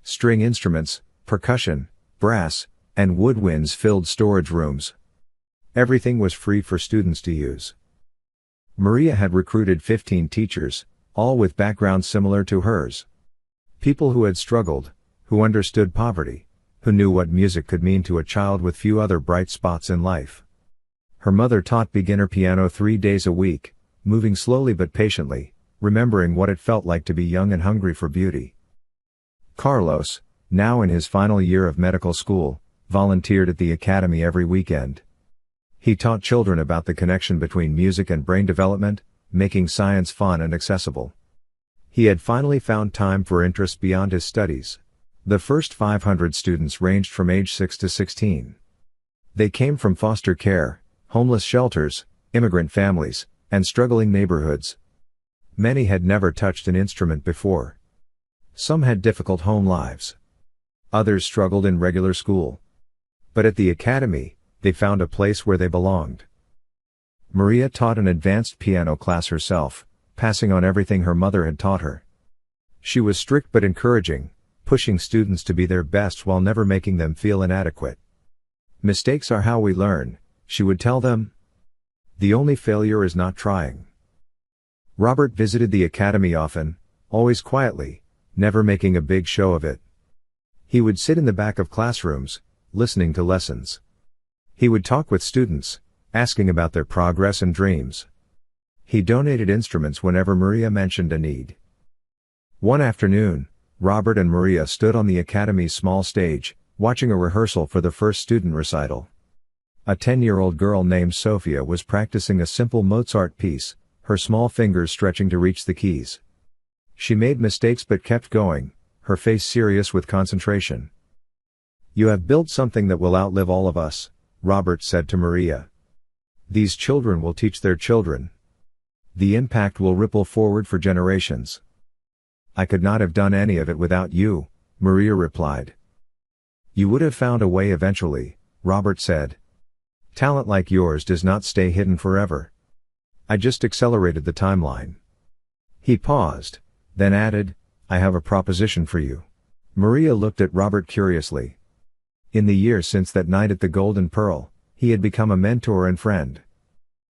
String instruments, percussion, brass, and woodwinds filled storage rooms. Everything was free for students to use. Maria had recruited 15 teachers, all with backgrounds similar to hers. People who had struggled, who understood poverty, who knew what music could mean to a child with few other bright spots in life. Her mother taught beginner piano 3 days a week, moving slowly but patiently, remembering what it felt like to be young and hungry for beauty. Carlos, now in his final year of medical school, volunteered at the academy every weekend. He taught children about the connection between music and brain development, making science fun and accessible. He had finally found time for interests beyond his studies. The first 500 students ranged from age 6 to 16. They came from foster care, homeless shelters, immigrant families, and struggling neighborhoods. Many had never touched an instrument before. Some had difficult home lives. Others struggled in regular school. But at the academy, they found a place where they belonged. Maria taught an advanced piano class herself, passing on everything her mother had taught her. She was strict but encouraging, pushing students to be their best while never making them feel inadequate. "Mistakes are how we learn," she would tell them. "The only failure is not trying." Robert visited the academy often, always quietly, never making a big show of it. He would sit in the back of classrooms, listening to lessons. He would talk with students, asking about their progress and dreams. He donated instruments whenever Maria mentioned a need. One afternoon, Robert and Maria stood on the academy's small stage, watching a rehearsal for the first student recital. A 10-year-old girl named Sophia was practicing a simple Mozart piece, her small fingers stretching to reach the keys. She made mistakes but kept going, her face serious with concentration. "You have built something that will outlive all of us," Robert said to Maria. "These children will teach their children. The impact will ripple forward for generations." "I could not have done any of it without you," Maria replied. "You would have found a way eventually," Robert said. "Talent like yours does not stay hidden forever. I just accelerated the timeline." He paused, then added, "I have a proposition for you." Maria looked at Robert curiously. In the years since that night at the Golden Pearl, he had become a mentor and friend.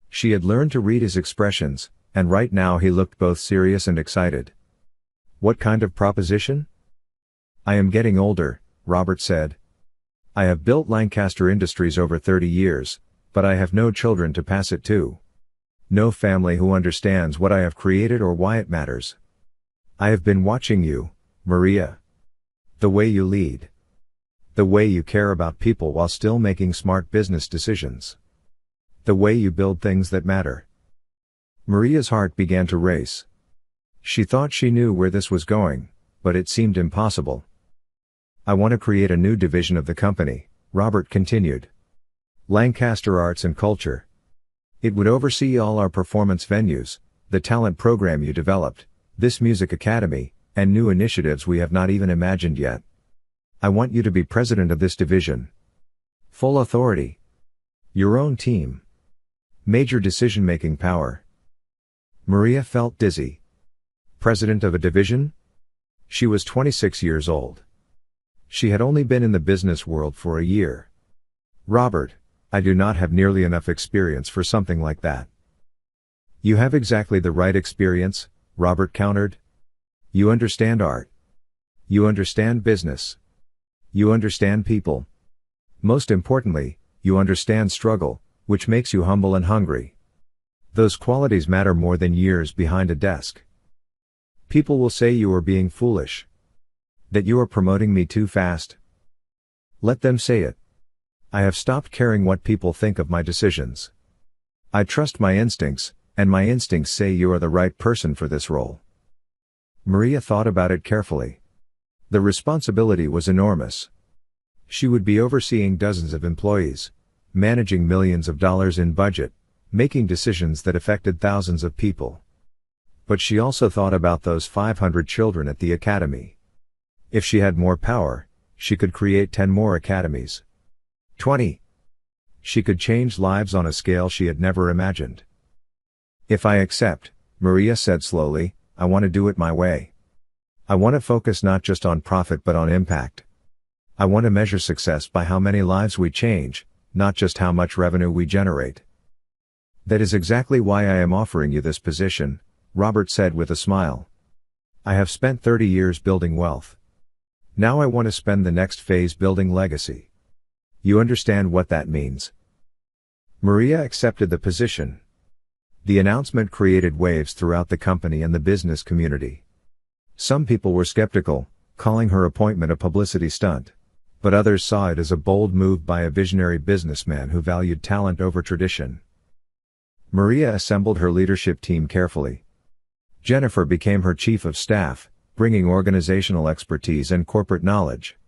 She had learned to read his expressions, and right now he looked both serious and excited. "What kind of proposition?" "I am getting older," Robert said. "I have built Lancaster Industries over 30 years, but I have no children to pass it to. No family who understands what I have created or why it matters. I have been watching you, Maria. The way you lead. The way you care about people while still making smart business decisions. The way you build things that matter." Maria's heart began to race. She thought she knew where this was going, but it seemed impossible. "I want to create a new division of the company," Robert continued. "Lancaster Arts and Culture. It would oversee all our performance venues, the talent program you developed, this music academy, and new initiatives we have not even imagined yet. I want you to be president of this division. Full authority. Your own team. Major decision-making power. Maria felt dizzy. President of a division? She was 26 years old. She had only been in the business world for a year. Robert, I do not have nearly enough experience for something like that. You have exactly the right experience, Robert countered. You understand art. You understand business. You understand people. Most importantly, you understand struggle, which makes you humble and hungry. Those qualities matter more than years behind a desk. People will say you are being foolish. That you are promoting me too fast. Let them say it. I have stopped caring what people think of my decisions. I trust my instincts, and my instincts say you are the right person for this role. Maria thought about it carefully. The responsibility was enormous. She would be overseeing dozens of employees, managing millions of dollars in budget, making decisions that affected thousands of people. But she also thought about those 500 children at the academy. If she had more power, she could create 10 more academies. 20. She could change lives on a scale she had never imagined. If I accept, Maria said slowly, I want to do it my way. I want to focus not just on profit but on impact. I want to measure success by how many lives we change, not just how much revenue we generate. That is exactly why I am offering you this position, Robert said with a smile. I have spent 30 years building wealth. Now I want to spend the next phase building legacy. You understand what that means? Maria accepted the position. The announcement created waves throughout the company and the business community. Some people were skeptical, calling her appointment a publicity stunt. But others saw it as a bold move by a visionary businessman who valued talent over tradition. Maria assembled her leadership team carefully. Jennifer became her chief of staff, bringing organizational expertise and corporate knowledge.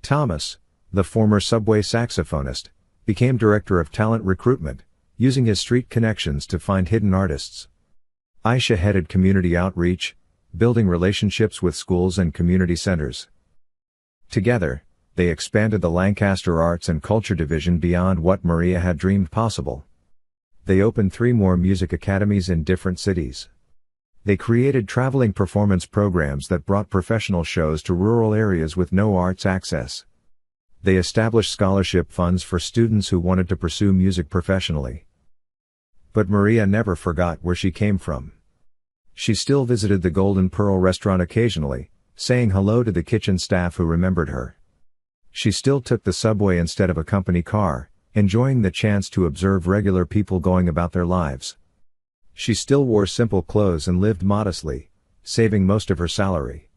Thomas, the former Subway saxophonist, became director of talent recruitment, using his street connections to find hidden artists. Aisha headed community outreach, building relationships with schools and community centers. Together, they expanded the Lancaster Arts and Culture Division beyond what Maria had dreamed possible. They opened 3 more music academies in different cities. They created traveling performance programs that brought professional shows to rural areas with no arts access. They established scholarship funds for students who wanted to pursue music professionally. But Maria never forgot where she came from. She still visited the Golden Pearl restaurant occasionally, saying hello to the kitchen staff who remembered her. She still took the subway instead of a company car, enjoying the chance to observe regular people going about their lives. She still wore simple clothes and lived modestly, saving most of her salary.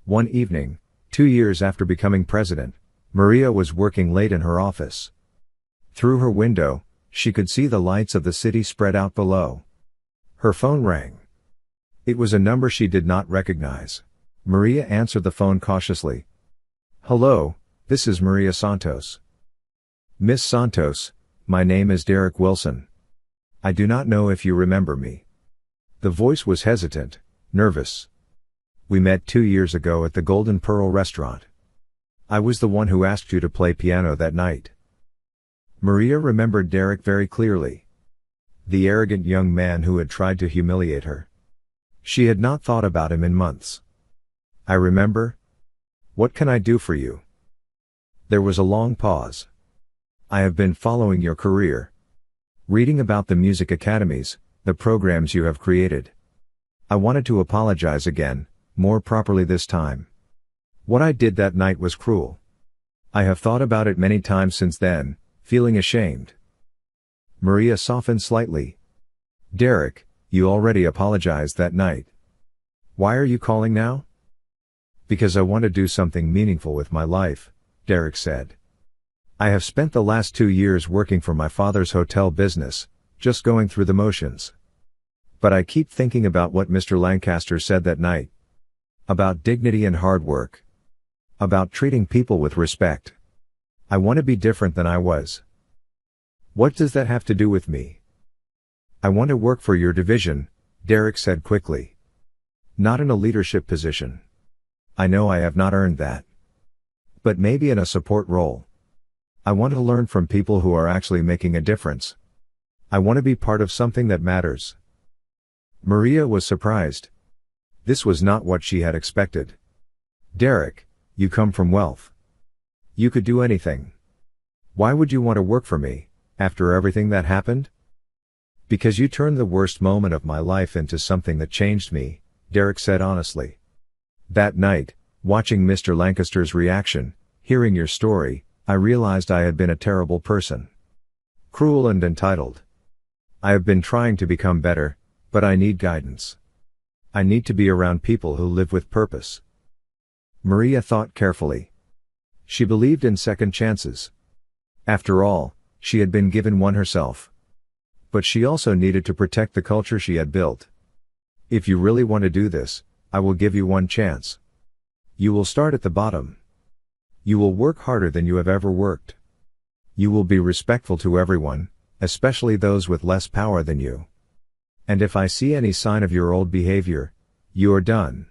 One evening, 2 years after becoming president, Maria was working late in her office. Through her window, she could see the lights of the city spread out below. Her phone rang. It was a number she did not recognize. Maria answered the phone cautiously. Hello, this is Maria Santos. Miss Santos, my name is Derek Wilson. I do not know if you remember me. The voice was hesitant, nervous. We met 2 years ago at the Golden Pearl restaurant. I was the one who asked you to play piano that night. Maria remembered Derek very clearly. The arrogant young man who had tried to humiliate her. She had not thought about him in months. I remember. What can I do for you? There was a long pause. I have been following your career. Reading about the music academies, the programs you have created. I wanted to apologize again, more properly this time. What I did that night was cruel. I have thought about it many times since then, feeling ashamed. Maria softened slightly. Derek, you already apologized that night. Why are you calling now? Because I want to do something meaningful with my life, Derek said. I have spent the last 2 years working for my father's hotel business, just going through the motions. But I keep thinking about what Mr. Lancaster said that night. About dignity and hard work. About treating people with respect. I want to be different than I was. What does that have to do with me? I want to work for your division, Derek said quickly. Not in a leadership position. I know I have not earned that. But maybe in a support role. I want to learn from people who are actually making a difference. I want to be part of something that matters. Maria was surprised. This was not what she had expected. Derek, you come from wealth. You could do anything. Why would you want to work for me, after everything that happened? Because you turned the worst moment of my life into something that changed me, Derek said honestly. That night, watching Mr. Lancaster's reaction, hearing your story, I realized I had been a terrible person. Cruel and entitled. I have been trying to become better, but I need guidance. I need to be around people who live with purpose. Maria thought carefully. She believed in second chances. After all, she had been given one herself. But she also needed to protect the culture she had built. If you really want to do this, I will give you one chance. You will start at the bottom. You will work harder than you have ever worked. You will be respectful to everyone, especially those with less power than you. And if I see any sign of your old behavior, you are done.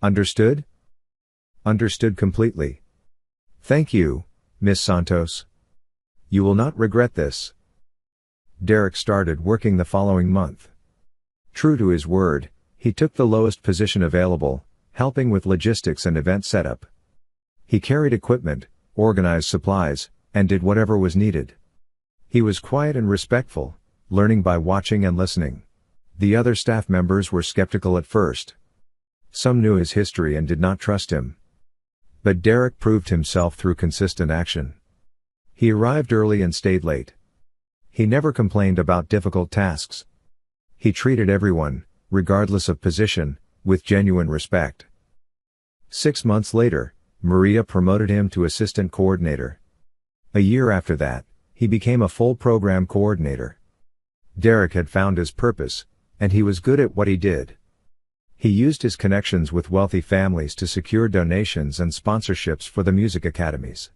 Understood? Understood completely. Thank you, Miss Santos. You will not regret this. Derek started working the following month. True to his word, he took the lowest position available, helping with logistics and event setup. He carried equipment, organized supplies, and did whatever was needed. He was quiet and respectful, learning by watching and listening. The other staff members were skeptical at first. Some knew his history and did not trust him. But Derek proved himself through consistent action. He arrived early and stayed late. He never complained about difficult tasks. He treated everyone, regardless of position, with genuine respect. 6 months later, Maria promoted him to assistant coordinator. A year after that, he became a full program coordinator. Derek had found his purpose, and he was good at what he did. He used his connections with wealthy families to secure donations and sponsorships for the music academies.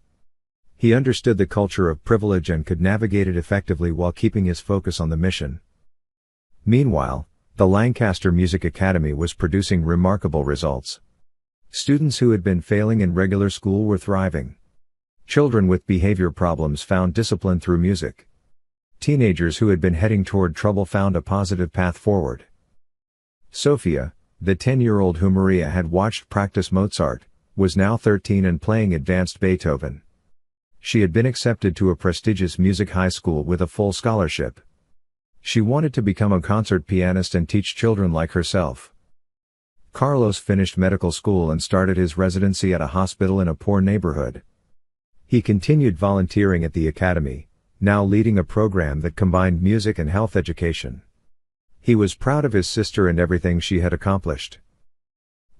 He understood the culture of privilege and could navigate it effectively while keeping his focus on the mission. Meanwhile, the Lancaster Music Academy was producing remarkable results. Students who had been failing in regular school were thriving. Children with behavior problems found discipline through music. Teenagers who had been heading toward trouble found a positive path forward. Sophia, the 10-year-old who Maria had watched practice Mozart, was now 13 and playing advanced Beethoven. She had been accepted to a prestigious music high school with a full scholarship. She wanted to become a concert pianist and teach children like herself. Carlos finished medical school and started his residency at a hospital in a poor neighborhood. He continued volunteering at the academy, now leading a program that combined music and health education. He was proud of his sister and everything she had accomplished.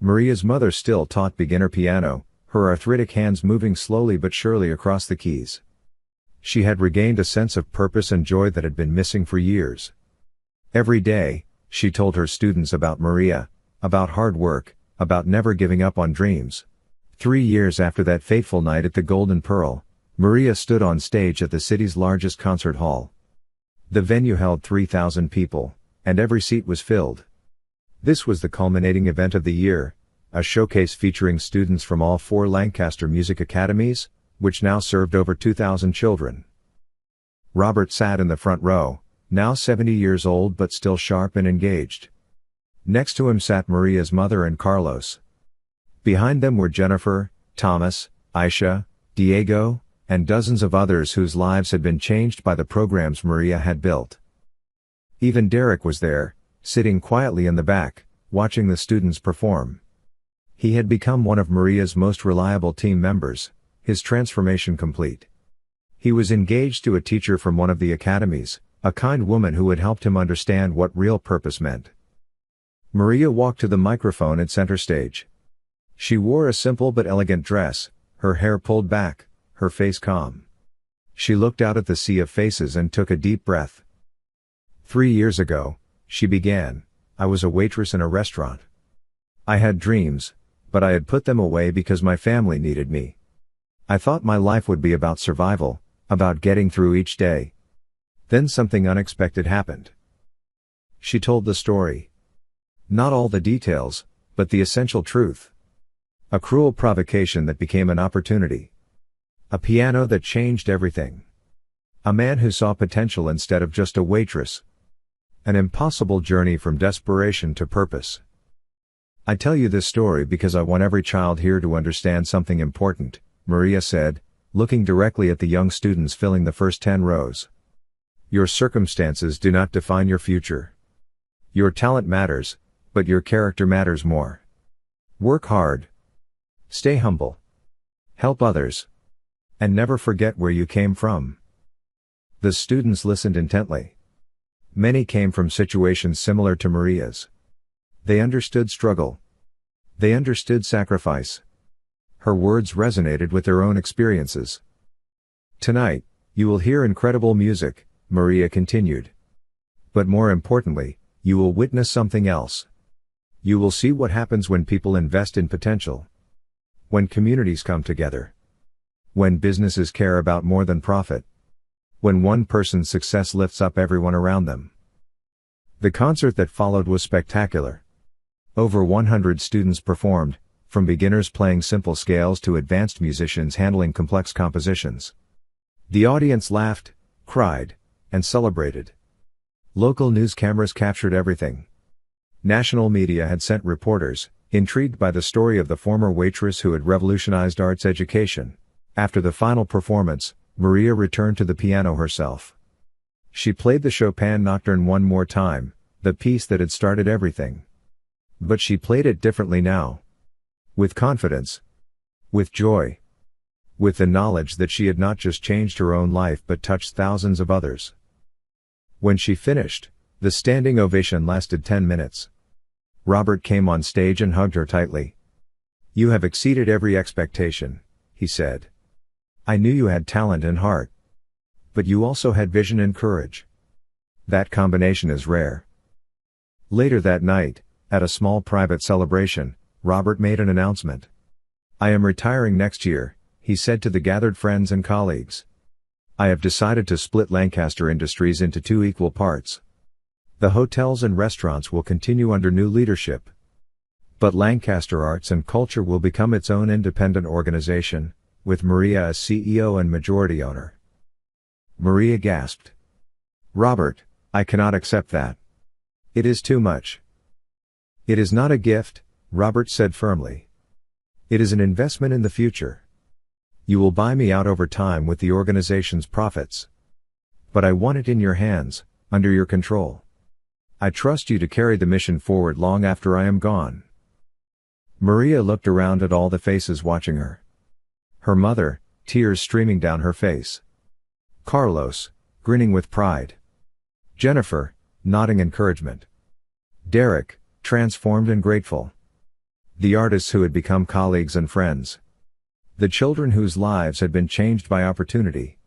Maria's mother still taught beginner piano, her arthritic hands moving slowly but surely across the keys. She had regained a sense of purpose and joy that had been missing for years. Every day, she told her students about Maria, about hard work, about never giving up on dreams. 3 years after that fateful night at the Golden Pearl, Maria stood on stage at the city's largest concert hall. The venue held 3,000 people, and every seat was filled. This was the culminating event of the year, a showcase featuring students from all 4 Lancaster Music Academies, which now served over 2,000 children. Robert sat in the front row, now 70 years old but still sharp and engaged. Next to him sat Maria's mother and Carlos. Behind them were Jennifer, Thomas, Aisha, Diego, and dozens of others whose lives had been changed by the programs Maria had built. Even Derek was there, sitting quietly in the back, watching the students perform. He had become one of Maria's most reliable team members, his transformation complete. He was engaged to a teacher from one of the academies, a kind woman who had helped him understand what real purpose meant. Maria walked to the microphone at center stage. She wore a simple but elegant dress, her hair pulled back, her face calm. She looked out at the sea of faces and took a deep breath. 3 years ago, she began, I was a waitress in a restaurant. I had dreams, but I had put them away because my family needed me. I thought my life would be about survival, about getting through each day. Then something unexpected happened. She told the story. Not all the details, but the essential truth. A cruel provocation that became an opportunity. A piano that changed everything. A man who saw potential instead of just a waitress. An impossible journey from desperation to purpose. I tell you this story because I want every child here to understand something important, Maria said, looking directly at the young students filling the first 10 rows. Your circumstances do not define your future. Your talent matters, but your character matters more. Work hard. Stay humble. Help others. And never forget where you came from. The students listened intently. Many came from situations similar to Maria's. They understood struggle. They understood sacrifice. Her words resonated with their own experiences. Tonight, you will hear incredible music, Maria continued. But more importantly, you will witness something else. You will see what happens when people invest in potential. When communities come together. When businesses care about more than profit. When one person's success lifts up everyone around them. The concert that followed was spectacular. Over 100 students performed, from beginners playing simple scales to advanced musicians handling complex compositions. The audience laughed, cried, and celebrated. Local news cameras captured everything. National media had sent reporters, intrigued by the story of the former waitress who had revolutionized arts education. After the final performance, Maria returned to the piano herself. She played the Chopin Nocturne one more time, the piece that had started everything. But she played it differently now. With confidence. With joy. With the knowledge that she had not just changed her own life but touched thousands of others. When she finished, the standing ovation lasted 10 minutes. Robert came on stage and hugged her tightly. "You have exceeded every expectation," he said. "I knew you had talent and heart. But you also had vision and courage. That combination is rare." Later that night, at a small private celebration, Robert made an announcement. "I am retiring next year," he said to the gathered friends and colleagues. "I have decided to split Lancaster Industries into 2 equal parts. The hotels and restaurants will continue under new leadership. But Lancaster Arts and Culture will become its own independent organization, with Maria as CEO and majority owner." Maria gasped. "Robert, I cannot accept that. It is too much." "It is not a gift," Robert said firmly. "It is an investment in the future. You will buy me out over time with the organization's profits. But I want it in your hands, under your control. I trust you to carry the mission forward long after I am gone." Maria looked around at all the faces watching her. Her mother, tears streaming down her face. Carlos, grinning with pride. Jennifer, nodding encouragement. Derek, transformed and grateful. The artists who had become colleagues and friends. The children whose lives had been changed by opportunity.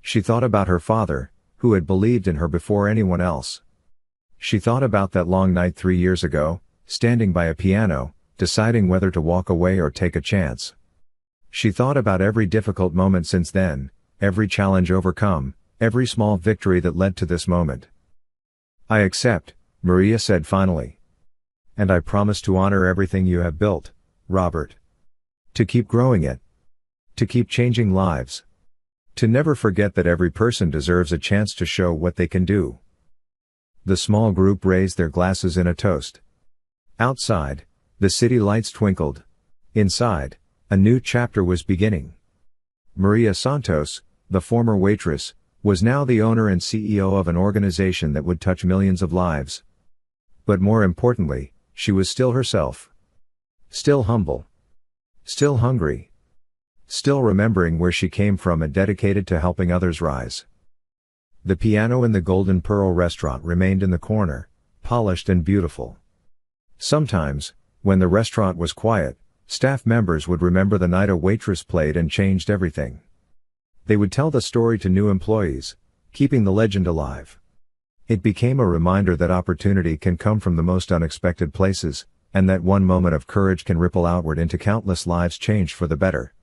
She thought about her father, who had believed in her before anyone else. She thought about that long night 3 years ago, standing by a piano, deciding whether to walk away or take a chance. She thought about every difficult moment since then, every challenge overcome, every small victory that led to this moment. "I accept," Maria said finally. "And I promise to honor everything you have built, Robert. To keep growing it. To keep changing lives. To never forget that every person deserves a chance to show what they can do." The small group raised their glasses in a toast. Outside, the city lights twinkled. Inside, a new chapter was beginning. Maria Santos, the former waitress, was now the owner and CEO of an organization that would touch millions of lives. But more importantly, she was still herself. Still humble. Still hungry. Still remembering where she came from and dedicated to helping others rise. The piano in the Golden Pearl restaurant remained in the corner, polished and beautiful. Sometimes, when the restaurant was quiet, staff members would remember the night a waitress played and changed everything. They would tell the story to new employees, keeping the legend alive. It became a reminder that opportunity can come from the most unexpected places, and that one moment of courage can ripple outward into countless lives changed for the better.